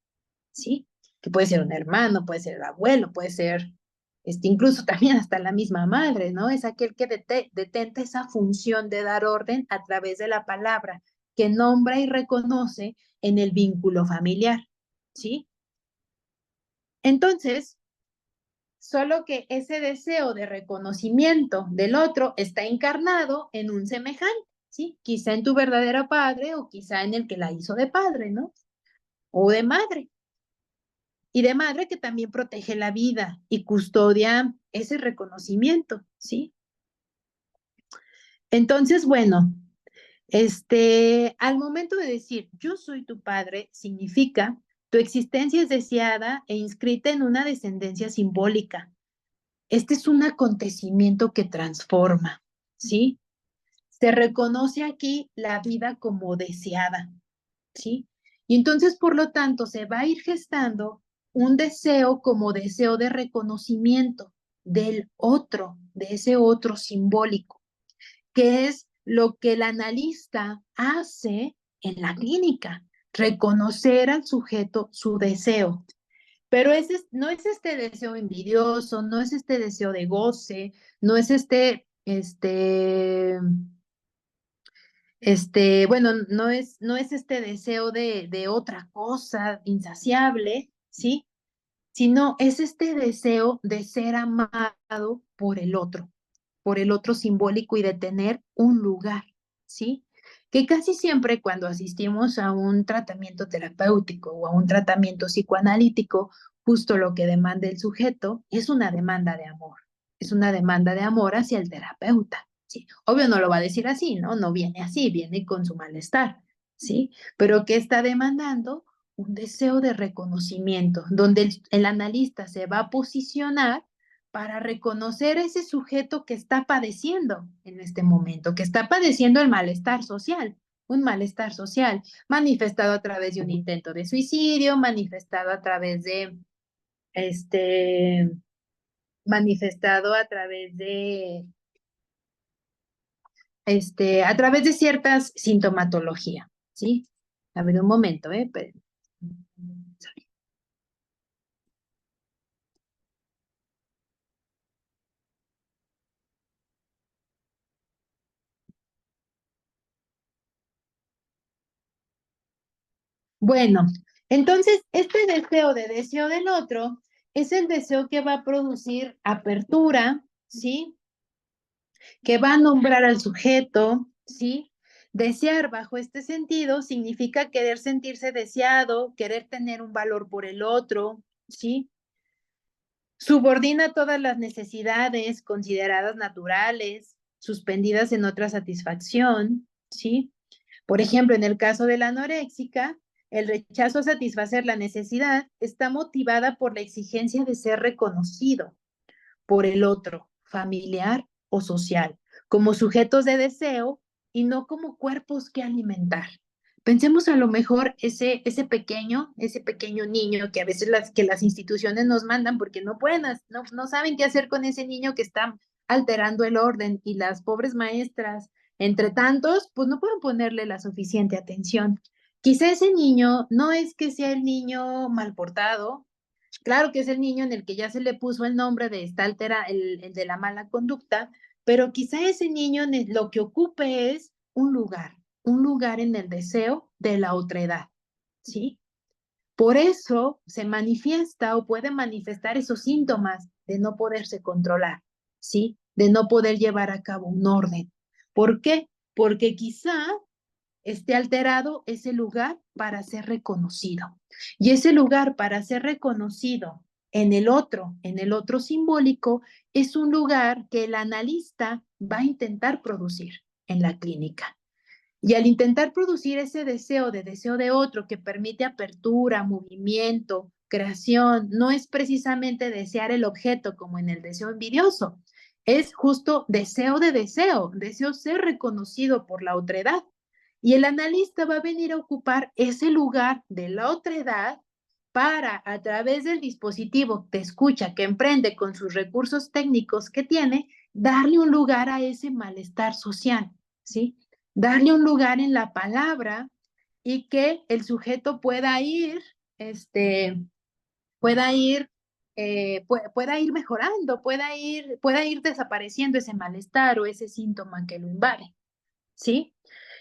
Speaker 2: ¿sí? Que puede ser un hermano, puede ser el abuelo, puede ser incluso también hasta la misma madre, ¿no? Es aquel que detenta esa función de dar orden a través de la palabra, que nombra y reconoce en el vínculo familiar, ¿sí? Entonces, solo que ese deseo de reconocimiento del otro está encarnado en un semejante, ¿sí? Quizá en tu verdadero padre o quizá en el que la hizo de padre, ¿no? O de madre. Y de madre que también protege la vida y custodia ese reconocimiento, ¿sí? Entonces, bueno, al momento de decir yo soy tu padre, significa tu existencia es deseada e inscrita en una descendencia simbólica. Este es un acontecimiento que transforma, ¿sí? Se reconoce aquí la vida como deseada, ¿sí? Y entonces, por lo tanto, se va a ir gestando un deseo como deseo de reconocimiento del otro, de ese otro simbólico, que es lo que el analista hace en la clínica, reconocer al sujeto su deseo. Pero no es este deseo envidioso, no es este deseo de goce, no es bueno, no es este deseo de otra cosa insaciable, ¿sí? Sino es este deseo de ser amado por el otro simbólico y de tener un lugar, ¿sí? Que casi siempre cuando asistimos a un tratamiento terapéutico o a un tratamiento psicoanalítico, justo lo que demanda el sujeto es una demanda de amor, es una demanda de amor hacia el terapeuta, ¿sí? Obvio no lo va a decir así, ¿no? No viene así, viene con su malestar, ¿sí? Pero ¿qué está demandando? Un deseo de reconocimiento, donde el analista se va a posicionar para reconocer a ese sujeto que está padeciendo en este momento, que está padeciendo el malestar social, un malestar social manifestado a través de un intento de suicidio, manifestado a través este, manifestado a través de ciertas sintomatología, ¿sí? A ver, un momento, ¿eh? Bueno, entonces este deseo del otro es el deseo que va a producir apertura, ¿sí? Que va a nombrar al sujeto, ¿sí? Desear bajo este sentido significa querer sentirse deseado, querer tener un valor por el otro, ¿sí? Subordina todas las necesidades consideradas naturales, suspendidas en otra satisfacción, ¿sí? Por ejemplo, en el caso de la anoréxica, el rechazo a satisfacer la necesidad está motivada por la exigencia de ser reconocido por el otro, familiar o social, como sujetos de deseo y no como cuerpos que alimentar. Pensemos a lo mejor ese pequeño niño que a veces que las instituciones nos mandan porque no pueden, no saben qué hacer con ese niño que está alterando el orden y las pobres maestras, entre tantos, pues no pueden ponerle la suficiente atención. Quizá ese niño no es que sea el niño mal portado, claro que es el niño en el que ya se le puso el nombre de esta altera, el de la mala conducta, pero quizá ese niño lo que ocupe es un lugar, un lugar en el deseo de la otredad, ¿sí? Por eso se manifiesta o puede manifestar esos síntomas de no poderse controlar, ¿sí? De no poder llevar a cabo un orden. ¿Por qué? Porque quizá esté alterado ese lugar para ser reconocido. Y ese lugar para ser reconocido en el otro simbólico, es un lugar que el analista va a intentar producir en la clínica. Y al intentar producir ese deseo de otro que permite apertura, movimiento, creación, no es precisamente desear el objeto como en el deseo envidioso, es justo deseo ser reconocido por la otredad. Y el analista va a venir a ocupar ese lugar de la otredad para, a través del dispositivo de escucha que emprende con sus recursos técnicos que tiene, darle un lugar a ese malestar social, ¿sí? Darle un lugar en la palabra y que el sujeto pueda ir, este, pueda ir, pueda ir mejorando, pueda ir desapareciendo ese malestar o ese síntoma que lo invade, ¿sí?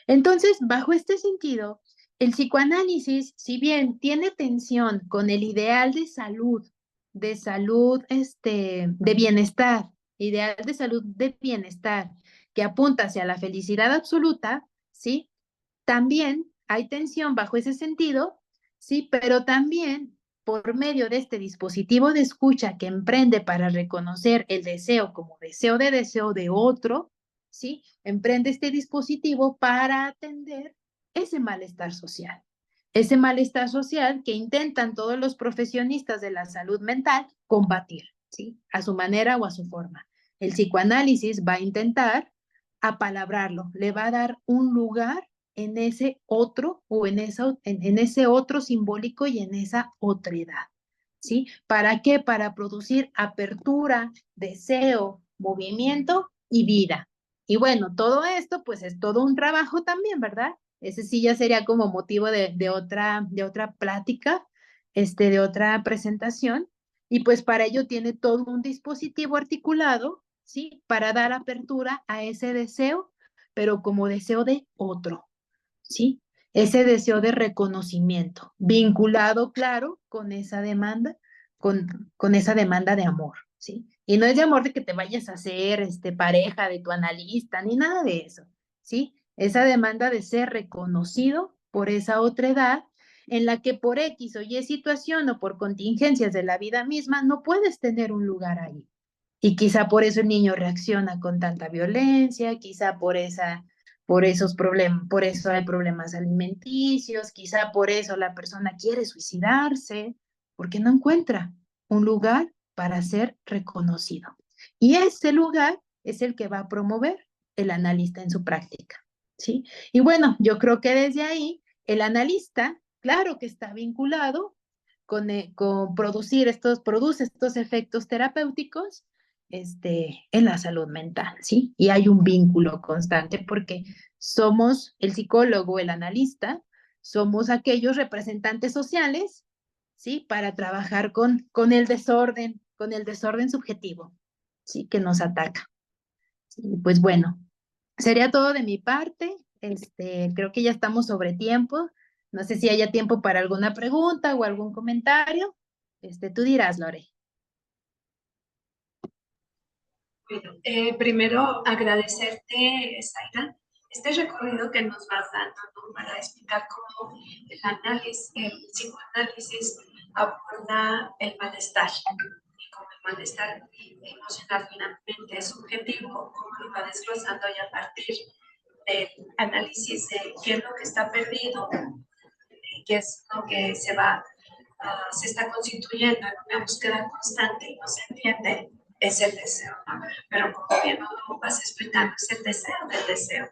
Speaker 2: Entonces, bajo este sentido, el psicoanálisis, si bien tiene tensión con el ideal de salud, de bienestar, ideal de salud de bienestar, que apunta hacia la felicidad absoluta, ¿sí? También hay tensión bajo ese sentido, ¿sí? Pero también por medio de este dispositivo de escucha que emprende para reconocer el deseo como deseo de otro, ¿sí? Emprende este dispositivo para atender ese malestar social. Ese malestar social que intentan todos los profesionistas de la salud mental combatir, ¿sí? A su manera o a su forma. El psicoanálisis va a intentar apalabrarlo, le va a dar un lugar en ese otro o en ese otro simbólico y en esa otredad. ¿Sí? ¿Para qué? Para producir apertura, deseo, movimiento y vida. Y bueno, todo esto pues es todo un trabajo también, ¿verdad? Ese sí ya sería como motivo de otra plática, de otra presentación. Y pues para ello tiene todo un dispositivo articulado, ¿sí? Para dar apertura a ese deseo, pero como deseo de otro, ¿sí? Ese deseo de reconocimiento, vinculado, claro, con esa demanda, con esa demanda de amor, ¿sí? Y no es de amor de que te vayas a hacer pareja de tu analista, ni nada de eso, ¿sí? Esa demanda de ser reconocido por esa otra edad en la que por X o Y situación o por contingencias de la vida misma no puedes tener un lugar ahí. Y quizá por eso el niño reacciona con tanta violencia, quizá por esos problemas, por eso hay problemas alimenticios, quizá por eso la persona quiere suicidarse, porque no encuentra un lugar para ser reconocido. Y ese lugar es el que va a promover el analista en su práctica, ¿sí? Y bueno, yo creo que desde ahí el analista, claro que está vinculado con produce estos efectos terapéuticos, en la salud mental, ¿sí? Y hay un vínculo constante porque somos el psicólogo, el analista, somos aquellos representantes sociales, ¿sí? Para trabajar con el desorden subjetivo, ¿sí? Que nos ataca. ¿Sí? Pues bueno, sería todo de mi parte. Creo que ya estamos sobre tiempo. No sé si haya tiempo para alguna pregunta o algún comentario. Tú dirás, Lore.
Speaker 1: Bueno, primero agradecerte, Zaira, este recorrido que nos vas dando, ¿no? Para explicar cómo el psicoanálisis aborda el malestar y cómo el malestar emocional finalmente es subjetivo, cómo lo va desglosando y a partir del análisis de qué es lo que está perdido, qué es lo que se está constituyendo en una búsqueda constante y no se entiende, es el deseo, ¿no? Pero como bien lo vas explicando, es el deseo del deseo.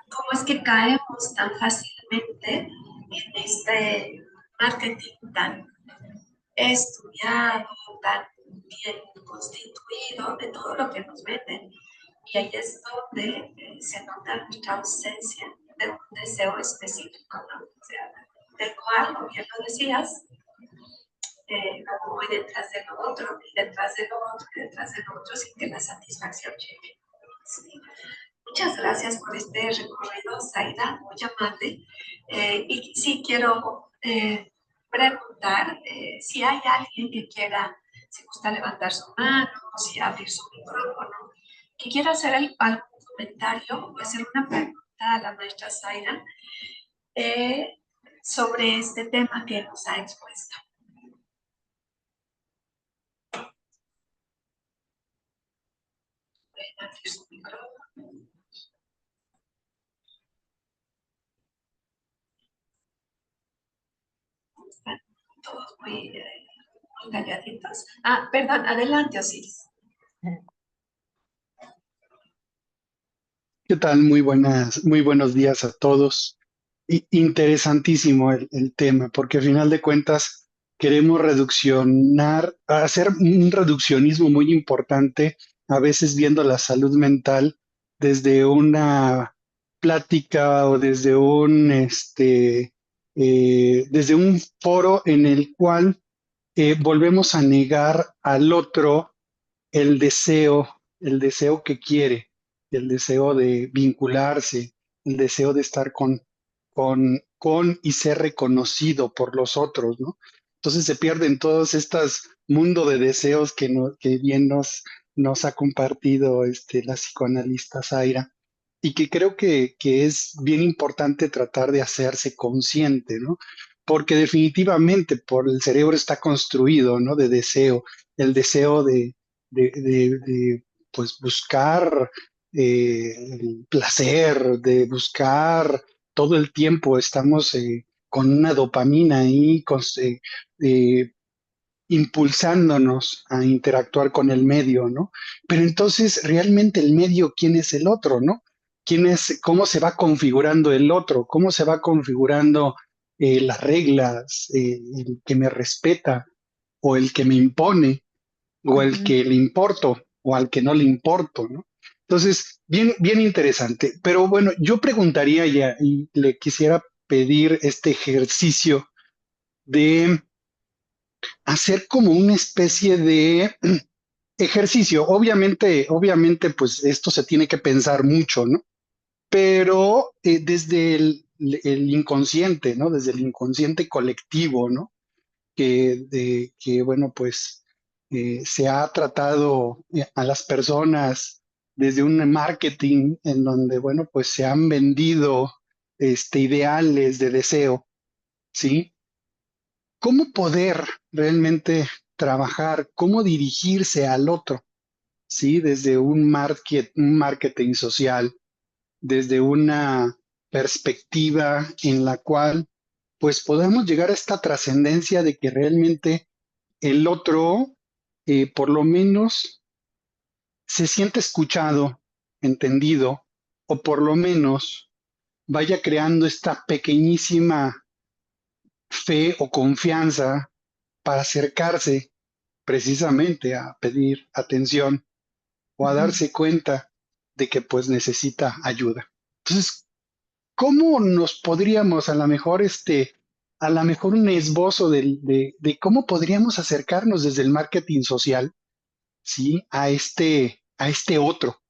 Speaker 1: ¿Cómo es que caemos tan fácilmente en este marketing tan estudiado, tan bien constituido de todo lo que nos venden? Y ahí es donde se nota nuestra ausencia de un deseo específico, ¿no? O sea, tengo algo, bien lo decías, luego voy detrás de lo otro, y detrás de lo otro, y detrás de lo otro, sin que la satisfacción llegue. ¿Sí? Muchas gracias por este recorrido, Zaida, muy amable. Y sí quiero preguntar si hay alguien que quiera, si gusta levantar su mano o si abrir su micrófono, que quiera hacer algún comentario o hacer una pregunta a la maestra Zaida eh, sobre este tema que nos ha expuesto. Pueden abrir su micrófono. Están todos muy calladitos. Ah, perdón, adelante, Osiris.
Speaker 3: ¿Qué tal? Muy buenos días a todos. Interesantísimo el tema, porque al final de cuentas queremos hacer un reduccionismo muy importante, a veces viendo la salud mental desde una plática o desde un foro en el cual volvemos a negar al otro el deseo que quiere, el deseo de vincularse, el deseo de estar con y ser reconocido por los otros, ¿no? Entonces se pierden todos estos mundo de deseos que bien nos ha compartido la psicoanalista Zaira y que creo que es bien importante tratar de hacerse consciente, ¿no? Porque definitivamente por el cerebro está construido, ¿no? De deseo, el deseo de, pues buscar el placer, de buscar todo el tiempo, estamos con una dopamina ahí eh, impulsándonos a interactuar con el medio, ¿no? Pero entonces, realmente el medio, ¿quién es el otro, no? ¿Cómo se va configurando el otro? ¿Cómo se va configurando las reglas, el que me respeta o el que me impone? O al
Speaker 2: Ujú.
Speaker 3: que le importo o al que no le importo, ¿no? Entonces, bien, bien interesante. Pero bueno, yo preguntaría ya y le quisiera pedir este ejercicio de hacer como una especie de ejercicio. Obviamente, pues esto se tiene que pensar mucho, ¿no? Pero desde el inconsciente, ¿no? Desde el inconsciente colectivo, ¿no? Que bueno, pues se ha tratado a las personas desde un marketing en donde, bueno, pues se han vendido ideales de deseo, ¿sí? ¿Cómo poder realmente trabajar, cómo dirigirse al otro, ¿sí? Desde un marketing social, desde una perspectiva en la cual, pues podamos llegar a esta trascendencia de que realmente el otro, por lo menos, se siente escuchado, entendido, o por lo menos vaya creando esta pequeñísima fe o confianza para acercarse precisamente a pedir atención o a
Speaker 2: Ujú.
Speaker 3: darse cuenta de que pues necesita ayuda. Entonces, ¿cómo nos podríamos a lo mejor un esbozo de cómo podríamos acercarnos desde el marketing social, ¿sí? A este otro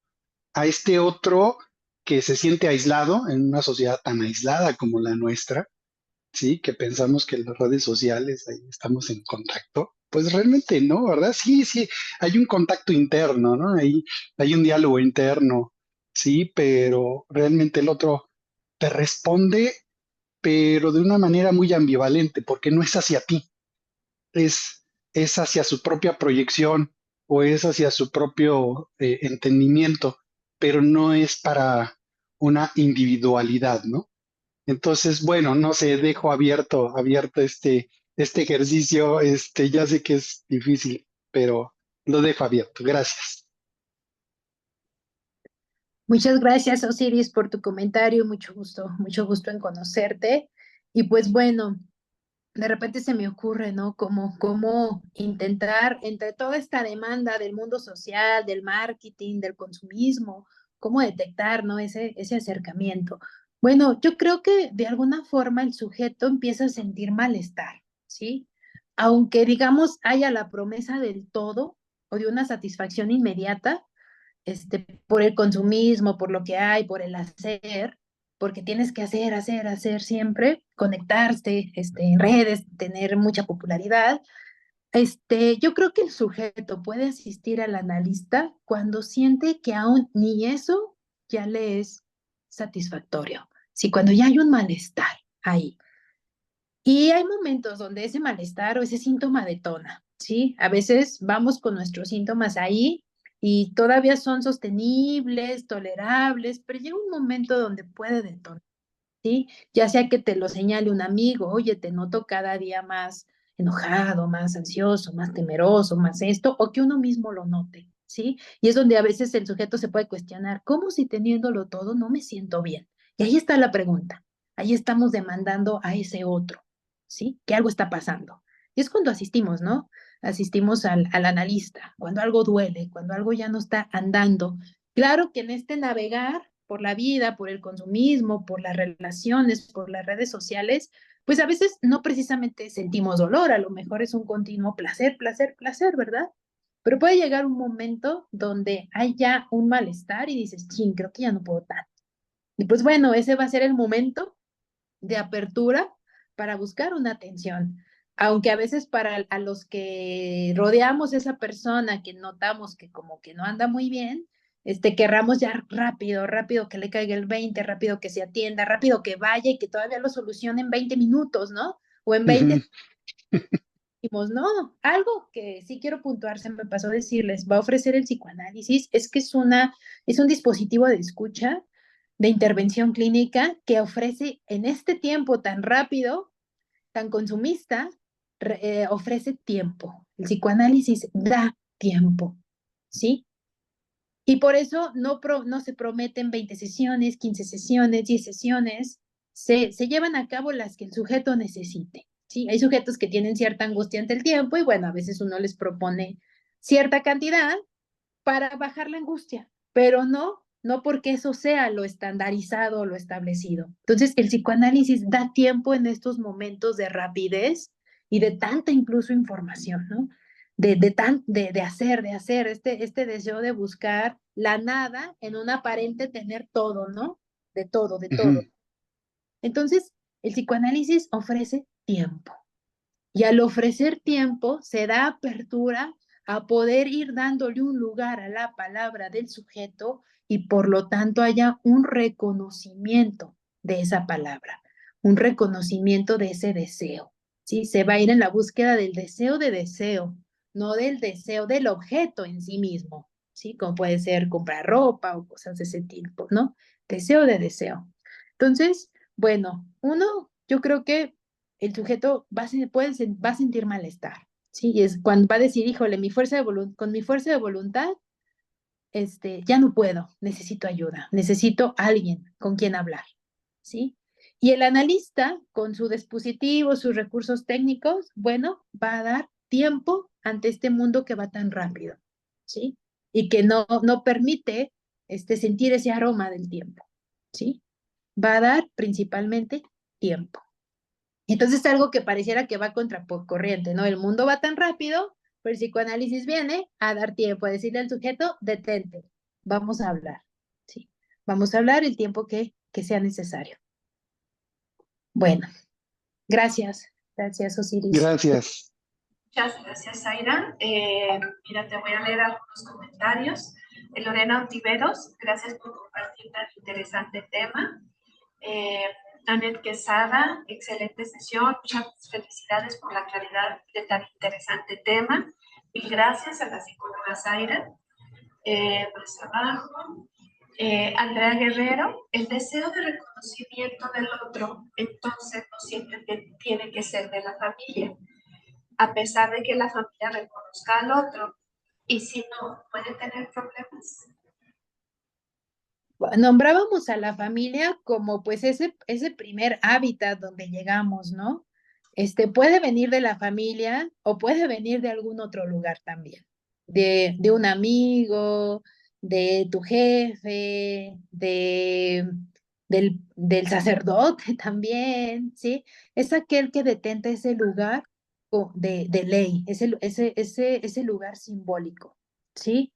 Speaker 3: que se siente aislado en una sociedad tan aislada como la nuestra, ¿sí? Que pensamos que en las redes sociales ahí estamos en contacto. Pues realmente no, ¿verdad? Sí, sí, hay un contacto interno, ¿no? Hay un diálogo interno, sí, pero realmente el otro te responde, pero de una manera muy ambivalente, porque no es hacia ti, es, es hacia su propia proyección o es hacia su propio entendimiento, pero no es para una individualidad, ¿no? Entonces, bueno, no sé, dejo abierto este ejercicio. Ya sé que es difícil, pero lo dejo abierto. Gracias.
Speaker 2: Muchas gracias, Osiris, por tu comentario. Mucho gusto en conocerte. Y pues bueno, de repente se me ocurre, ¿no? Cómo intentar, entre toda esta demanda del mundo social, del marketing, del consumismo, cómo detectar, ¿no? Ese acercamiento. Bueno, yo creo que de alguna forma el sujeto empieza a sentir malestar, ¿sí? Aunque, digamos, haya la promesa del todo o de una satisfacción inmediata, por el consumismo, por lo que hay, por el hacer, porque tienes que hacer siempre, conectarse, en redes, tener mucha popularidad. Yo creo que el sujeto puede asistir al analista cuando siente que aún ni eso ya le es satisfactorio. Sí, cuando ya hay un malestar ahí. Y hay momentos donde ese malestar o ese síntoma detona, ¿sí? A veces vamos con nuestros síntomas ahí y todavía son sostenibles, tolerables, pero llega un momento donde puede detonar, ¿sí? Ya sea que te lo señale un amigo, oye, te noto cada día más enojado, más ansioso, más temeroso, más esto, o que uno mismo lo note, ¿sí? Y es donde a veces el sujeto se puede cuestionar, ¿cómo si teniéndolo todo no me siento bien? Y ahí está la pregunta, ahí estamos demandando a ese otro, ¿sí? Que algo está pasando. Y es cuando asistimos, ¿no? Asistimos al analista, cuando algo duele, cuando algo ya no está andando. Claro que en este navegar por la vida, por el consumismo, por las relaciones, por las redes sociales, pues a veces no precisamente sentimos dolor, a lo mejor es un continuo placer, placer, placer, ¿verdad? Pero puede llegar un momento donde hay ya un malestar y dices, ching, creo que ya no puedo tanto. Y pues bueno, ese va a ser el momento de apertura para buscar una atención. Aunque a veces para a los que rodeamos esa persona que notamos que como que no anda muy bien, querramos ya rápido, rápido que le caiga el 20, rápido que se atienda, rápido que vaya y que todavía lo solucione en 20 minutos, ¿no? O en 20
Speaker 3: Ujú.
Speaker 2: decimos, no, algo que sí quiero puntuar, se me pasó decirles, va a ofrecer el psicoanálisis, es que es un dispositivo de escucha, de intervención clínica que ofrece en este tiempo tan rápido, tan consumista, ofrece tiempo. El psicoanálisis da tiempo, ¿sí? Y por eso no se prometen 20 sesiones, 15 sesiones, 10 sesiones, se llevan a cabo las que el sujeto necesite, ¿sí? Hay sujetos que tienen cierta angustia ante el tiempo y bueno, a veces uno les propone cierta cantidad para bajar la angustia, pero no porque eso sea lo estandarizado o lo establecido. Entonces, el psicoanálisis da tiempo en estos momentos de rapidez y de tanta incluso información, ¿no? De hacer, este deseo de buscar la nada en un aparente tener todo, ¿no? De todo, de todo.
Speaker 3: Ujú.
Speaker 2: Entonces, el psicoanálisis ofrece tiempo. Y al ofrecer tiempo, se da apertura a poder ir dándole un lugar a la palabra del sujeto y por lo tanto haya un reconocimiento de esa palabra, un reconocimiento de ese deseo. ¿Sí? Se va a ir en la búsqueda del deseo de deseo, no del deseo del objeto en sí mismo, ¿sí? Como puede ser comprar ropa o cosas de ese tipo, ¿no? Deseo de deseo. Entonces, bueno, yo creo que el sujeto va a sentir malestar, ¿sí? Y es cuando va a decir, híjole, con mi fuerza de voluntad, ya no puedo, necesito ayuda, necesito alguien con quien hablar, ¿sí? Y el analista, con su dispositivo, sus recursos técnicos, bueno, va a dar tiempo ante este mundo que va tan rápido, ¿sí? Y que no permite sentir ese aroma del tiempo, ¿sí? Va a dar principalmente tiempo. Entonces es algo que pareciera que va contracorriente, ¿no? El mundo va tan rápido, pero el psicoanálisis viene a dar tiempo, a decirle al sujeto, detente, vamos a hablar, ¿sí? Vamos a hablar el tiempo que sea necesario. Bueno, gracias Osiris.
Speaker 3: Gracias.
Speaker 1: Muchas gracias, Zaira. Mira, te voy a leer algunos comentarios. Lorena Ontiveros, gracias por compartir tan interesante tema. Eh, Anet Quesada, excelente sesión. Muchas felicidades por la claridad de tan interesante tema. Mil gracias a la psicóloga Zaira. Más abajo. Andrea Guerrero, el deseo de reconocimiento del otro, entonces no siempre tiene que ser de la familia, a pesar de que la familia reconozca al otro, y si no, puede tener problemas.
Speaker 2: Nombrábamos a la familia como pues ese primer hábitat donde llegamos, ¿no? Puede venir de la familia o puede venir de algún otro lugar también, de un amigo, de tu jefe, del sacerdote también, ¿sí? Es aquel que detenta ese lugar de ley, ese lugar simbólico, ¿sí?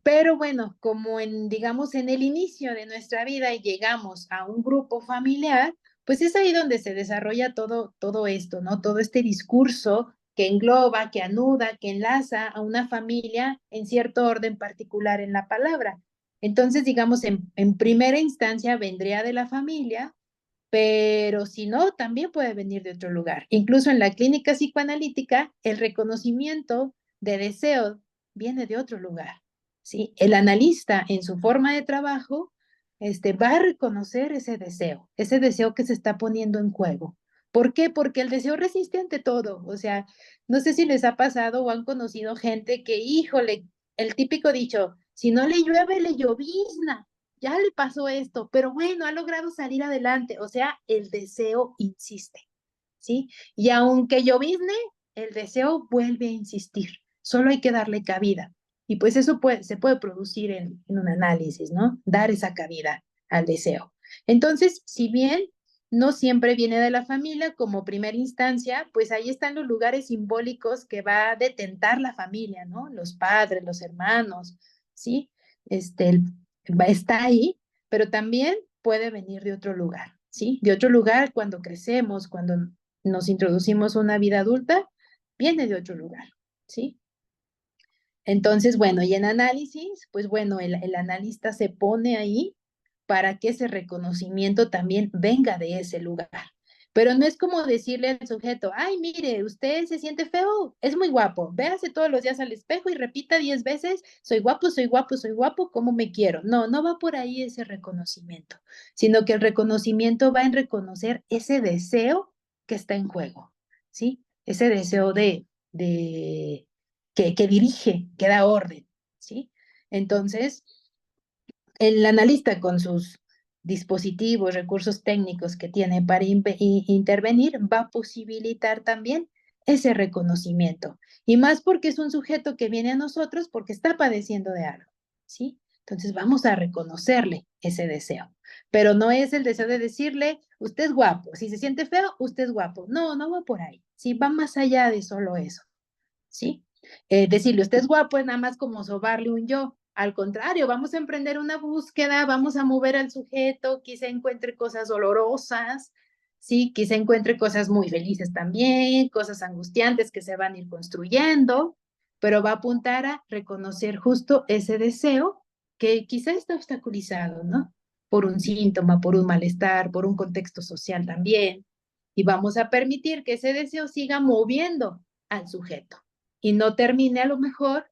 Speaker 2: Pero bueno, como digamos, en el inicio de nuestra vida y llegamos a un grupo familiar, pues es ahí donde se desarrolla todo esto, ¿no? Todo este discurso que engloba, que anuda, que enlaza a una familia en cierto orden particular en la palabra. Entonces, digamos, en primera instancia vendría de la familia, pero si no, también puede venir de otro lugar. Incluso en la clínica psicoanalítica, el reconocimiento de deseo viene de otro lugar, ¿sí? El analista en su forma de trabajo va a reconocer ese deseo que se está poniendo en juego. ¿Por qué? Porque el deseo resiste ante todo. O sea, no sé si les ha pasado o han conocido gente que, híjole, el típico dicho, si no le llueve, le llovizna, ya le pasó esto, pero bueno, ha logrado salir adelante. O sea, el deseo insiste, ¿sí? Y aunque llovizne, el deseo vuelve a insistir. Solo hay que darle cabida. Y pues eso se puede producir en un análisis, ¿no? Dar esa cabida al deseo. Entonces, si bien no siempre viene de la familia como primera instancia, pues ahí están los lugares simbólicos que va a detentar la familia, ¿no? Los padres, los hermanos, ¿sí? Este, está ahí, pero también puede venir de otro lugar, ¿sí? De otro lugar cuando crecemos, cuando nos introducimos a una vida adulta, viene de otro lugar, ¿sí? Entonces, bueno, y en análisis, pues bueno, el analista se pone ahí para que ese reconocimiento también venga de ese lugar. Pero no es como decirle al sujeto, ay, mire, usted se siente feo, es muy guapo, véase todos los días al espejo y repita 10 veces, soy guapo, soy guapo, soy guapo, ¿cómo me quiero? No, no va por ahí ese reconocimiento, sino que el reconocimiento va en reconocer ese deseo que está en juego, ¿sí? Ese deseo de que dirige, que da orden, ¿sí? Entonces, el analista con sus dispositivos, recursos técnicos que tiene para intervenir, va a posibilitar también ese reconocimiento. Y más porque es un sujeto que viene a nosotros porque está padeciendo de algo, ¿sí? Entonces vamos a reconocerle ese deseo. Pero no es el deseo de decirle, usted es guapo. Si se siente feo, usted es guapo. No, no va por ahí. Sí, va más allá de solo eso. ¿Sí? Decirle, usted es guapo es nada más como sobarle un yo. Al contrario, vamos a emprender una búsqueda, vamos a mover al sujeto, quizá encuentre cosas dolorosas, ¿sí? Quizá encuentre cosas muy felices también, cosas angustiantes que se van a ir construyendo, pero va a apuntar a reconocer justo ese deseo que quizá está obstaculizado, ¿no? Por un síntoma, por un malestar, por un contexto social también. Y vamos a permitir que ese deseo siga moviendo al sujeto y no termine a lo mejor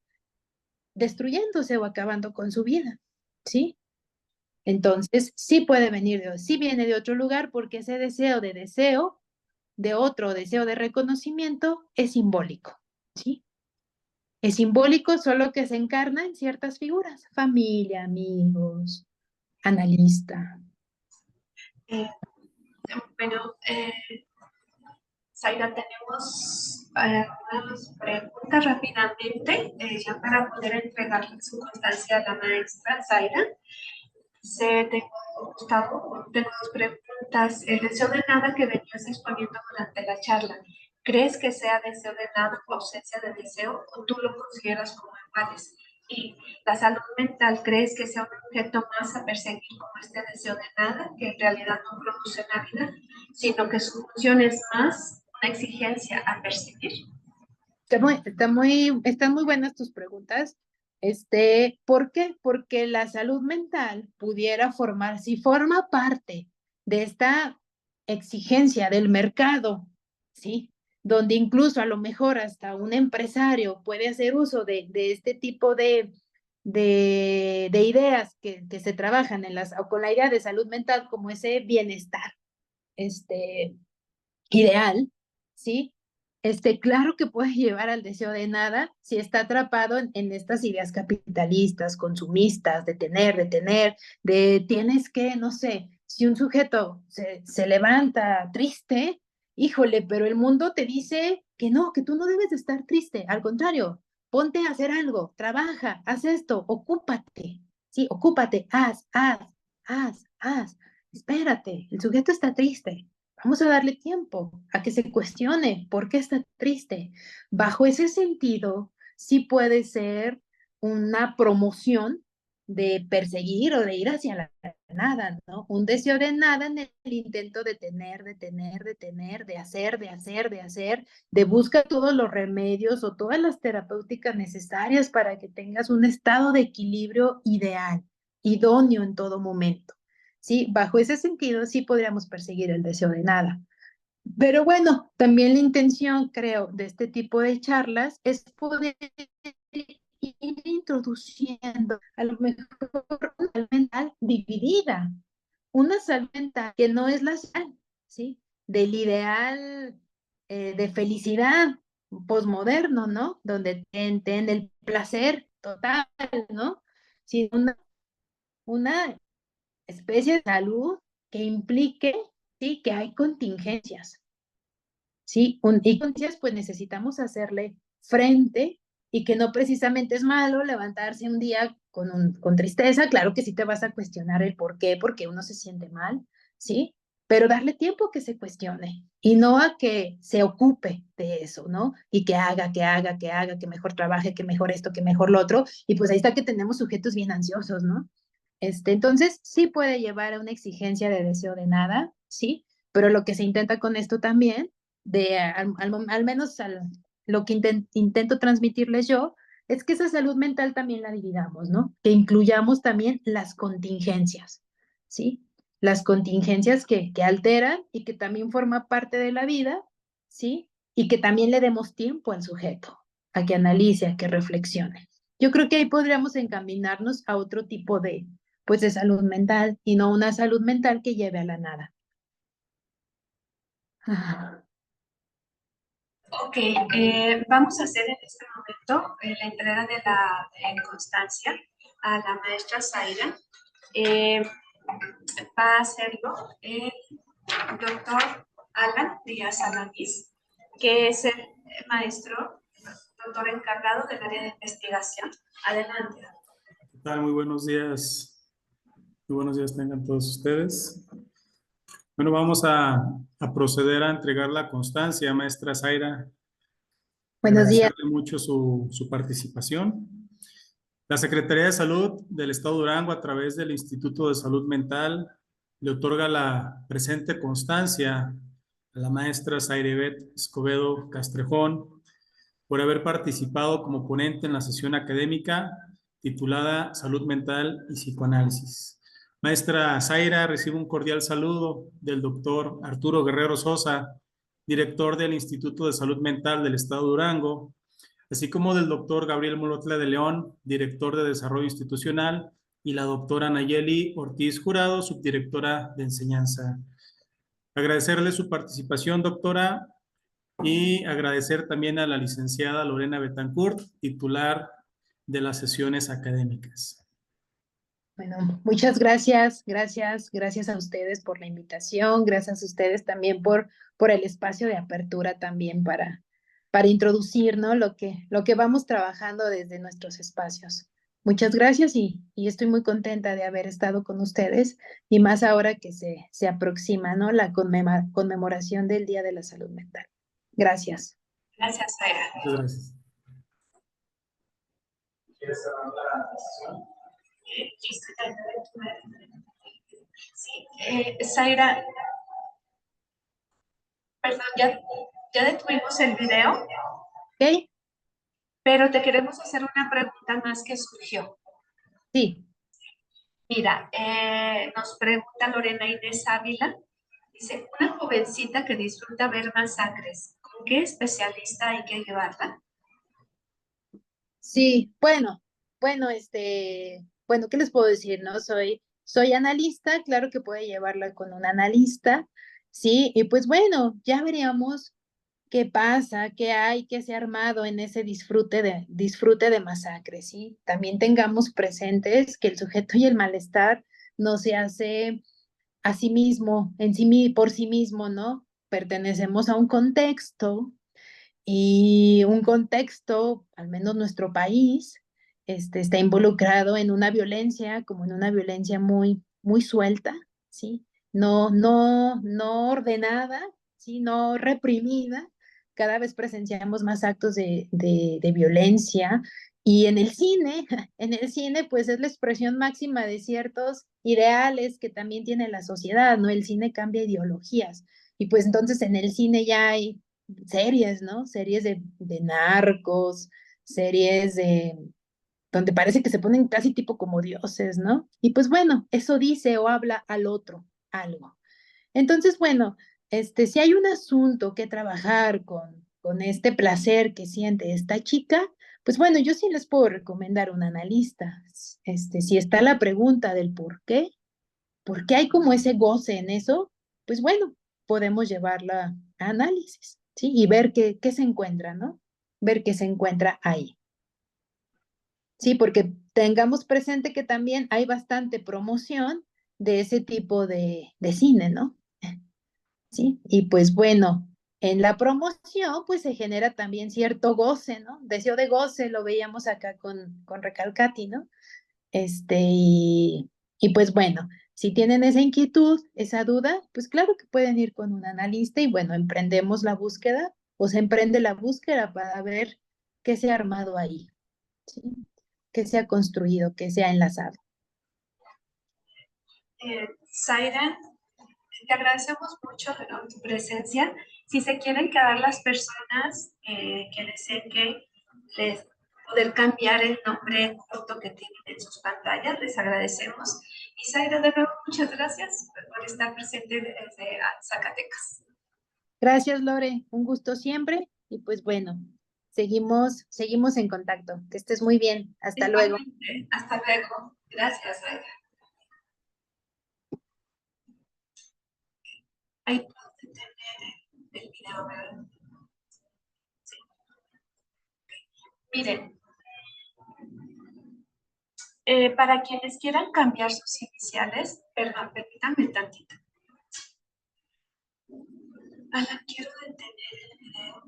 Speaker 2: destruyéndose o acabando con su vida, ¿sí? Entonces, sí puede venir, sí viene de otro lugar porque ese deseo, de otro deseo de reconocimiento, es simbólico, ¿sí? Es simbólico, solo que se encarna en ciertas figuras, familia, amigos, analista.
Speaker 1: Eh, bueno, Zaira, tenemos unas preguntas rápidamente, ya para poder entregar su constancia a la maestra Zaira. Gustavo, tenemos preguntas. El deseo de nada que venías exponiendo durante la charla, ¿crees que sea deseo de nada o ausencia de deseo o tú lo consideras como iguales? Y la salud mental, ¿crees que sea un objeto más a perseguir como este deseo de nada, que en realidad no produce la vida, sino que su función es más una exigencia a perseguir?
Speaker 2: Están muy buenas tus preguntas. ¿Por qué? Porque la salud mental pudiera formar, si forma parte de esta exigencia del mercado, ¿sí? Donde incluso a lo mejor hasta un empresario puede hacer uso de este tipo de ideas que se trabajan o con la idea de salud mental como ese bienestar, este, ideal, ¿sí? Claro que puede llevar al deseo de nada si está atrapado en estas ideas capitalistas, consumistas, de tienes que, no sé, si un sujeto se levanta triste, híjole, pero el mundo te dice que no, que tú no debes de estar triste, al contrario, ponte a hacer algo, trabaja, haz esto, ocúpate, sí, ocúpate, haz, espérate, el sujeto está triste. Vamos a darle tiempo a que se cuestione por qué está triste. Bajo ese sentido, sí puede ser una promoción de perseguir o de ir hacia la nada, ¿no? Un deseo de nada en el intento de tener, de hacer, de busca todos los remedios o todas las terapéuticas necesarias para que tengas un estado de equilibrio ideal, idóneo en todo momento. Sí, bajo ese sentido sí podríamos perseguir el deseo de nada. Pero bueno, también la intención, creo, de este tipo de charlas es poder ir introduciendo a lo mejor una salud mental dividida, una salud mental que no es la salud, ¿sí? Del ideal de felicidad posmoderno, ¿no? Donde ten el placer total, ¿no? Sino una especie de salud que implique, ¿sí? Que hay contingencias, ¿sí? Y contingencias, pues necesitamos hacerle frente y que no precisamente es malo levantarse un día con tristeza. Claro que sí te vas a cuestionar el por qué, porque uno se siente mal, ¿sí? Pero darle tiempo a que se cuestione y no a que se ocupe de eso, ¿no? Y que haga, que mejor trabaje, que mejor esto, que mejor lo otro. Y pues ahí está que tenemos sujetos bien ansiosos, ¿no? Entonces, sí puede llevar a una exigencia de deseo de nada, sí, pero lo que se intenta con esto también, al menos lo que intento transmitirles yo, es que esa salud mental también la dividamos, ¿no? Que incluyamos también las contingencias, ¿sí? Las contingencias que alteran y que también forma parte de la vida, ¿sí? Y que también le demos tiempo al sujeto a que analice, a que reflexione. Yo creo que ahí podríamos encaminarnos a otro tipo pues de salud mental y no una salud mental que lleve a la nada. Ah,
Speaker 1: Ok, vamos a hacer en este momento la entrega de la constancia a la maestra Zaira. Eh, Va a hacerlo el doctor Alan Díaz Alanis, que es el maestro, doctor encargado del área de investigación. Adelante.
Speaker 4: ¿Qué tal? Muy buenos días. Muy buenos días tengan todos ustedes. Bueno, vamos a proceder a entregar la constancia, maestra Zaira.
Speaker 2: buenos días.
Speaker 4: Agradecerle mucho su participación. La Secretaría de Salud del Estado de Durango, a través del Instituto de Salud Mental, le otorga la presente constancia a la maestra Zairibet Escobedo Castrejón por haber participado como ponente en la sesión académica titulada Salud Mental y Psicoanálisis. Maestra Zaira, recibe un cordial saludo del doctor Arturo Guerrero Sosa, director del Instituto de Salud Mental del Estado de Durango, así como del doctor Gabriel Molotla de León, director de Desarrollo Institucional, y la doctora Nayeli Ortiz Jurado, subdirectora de Enseñanza. Agradecerle su participación, doctora, y agradecer también a la licenciada Lorena Betancourt, titular de las sesiones académicas.
Speaker 2: Bueno, muchas gracias, gracias a ustedes por la invitación, gracias a ustedes también por el espacio de apertura también para introducir, ¿no? Lo que vamos trabajando desde nuestros espacios. Muchas gracias y estoy muy contenta de haber estado con ustedes y más ahora que se aproxima, ¿no? La conmemoración del Día de la Salud Mental. Gracias.
Speaker 1: Gracias, Zaira.
Speaker 4: Muchas gracias. ¿Quieres cerrar la sesión?
Speaker 1: Sí, Zaira, perdón, ya detuvimos el video,
Speaker 2: ¿Ok?
Speaker 1: pero te queremos hacer una pregunta más que surgió.
Speaker 2: Sí.
Speaker 1: Mira, nos pregunta Lorena Inés Ávila, dice, una jovencita que disfruta ver masacres, ¿con qué especialista hay que llevarla?
Speaker 2: Sí, bueno, bueno, ¿qué les puedo decir, no? Soy analista, claro que puede llevarla con un analista, sí, y pues bueno, ya veríamos qué pasa, qué hay, qué se ha armado en ese disfrute de masacre, ¿sí? También tengamos presentes que el sujeto y el malestar no se hace a sí mismo, por sí mismo, ¿no? Pertenecemos a un contexto y un contexto, al menos nuestro país, está involucrado en una violencia, como en una violencia muy suelta, ¿sí? No ordenada, ¿sí? No reprimida. Cada vez presenciamos más actos de violencia Y en el cine, en el cine, pues es la expresión máxima de ciertos ideales que también tiene la sociedad, ¿no? El cine cambia ideologías. Y pues entonces en el cine ya hay series, ¿no? Series de narcos, series de donde parece que se ponen casi tipo como dioses, ¿no? Y pues bueno, eso dice o habla al otro algo. Entonces, bueno, si hay un asunto que trabajar con este placer que siente esta chica, pues bueno, yo sí les puedo recomendar un analista. Si está la pregunta del por qué hay como ese goce en eso, pues bueno, podemos llevarla a análisis, ¿sí? Y ver qué se encuentra, ¿no? Ver qué se encuentra ahí. Sí, porque tengamos presente que también hay bastante promoción de ese tipo de cine, ¿no? ¿Sí? Y pues bueno, en la promoción pues se genera también cierto goce, ¿no? Deseo de goce, lo veíamos acá con Recalcati, ¿no? Y pues bueno, si tienen esa inquietud, esa duda, pues claro que pueden ir con un analista y bueno, emprendemos la búsqueda o se emprende la búsqueda para ver qué se ha armado ahí, ¿sí? Qué se ha construido, qué se ha enlazado.
Speaker 1: Zaira, te agradecemos mucho tu presencia. Si se quieren quedar las personas que deseen poder cambiar el nombre corto que tienen en sus pantallas, les agradecemos. Y Zaira, de nuevo, muchas gracias por estar presente desde Zacatecas.
Speaker 2: Gracias, Lore. Un gusto siempre. Y pues bueno, seguimos en contacto. Que estés muy bien. Hasta luego.
Speaker 1: Hasta luego. Gracias, Zaira. Ahí puedo detener el video, ¿verdad? Sí. Miren, para quienes quieran cambiar sus iniciales, perdón, permítanme tantito. Alan, quiero detener el video.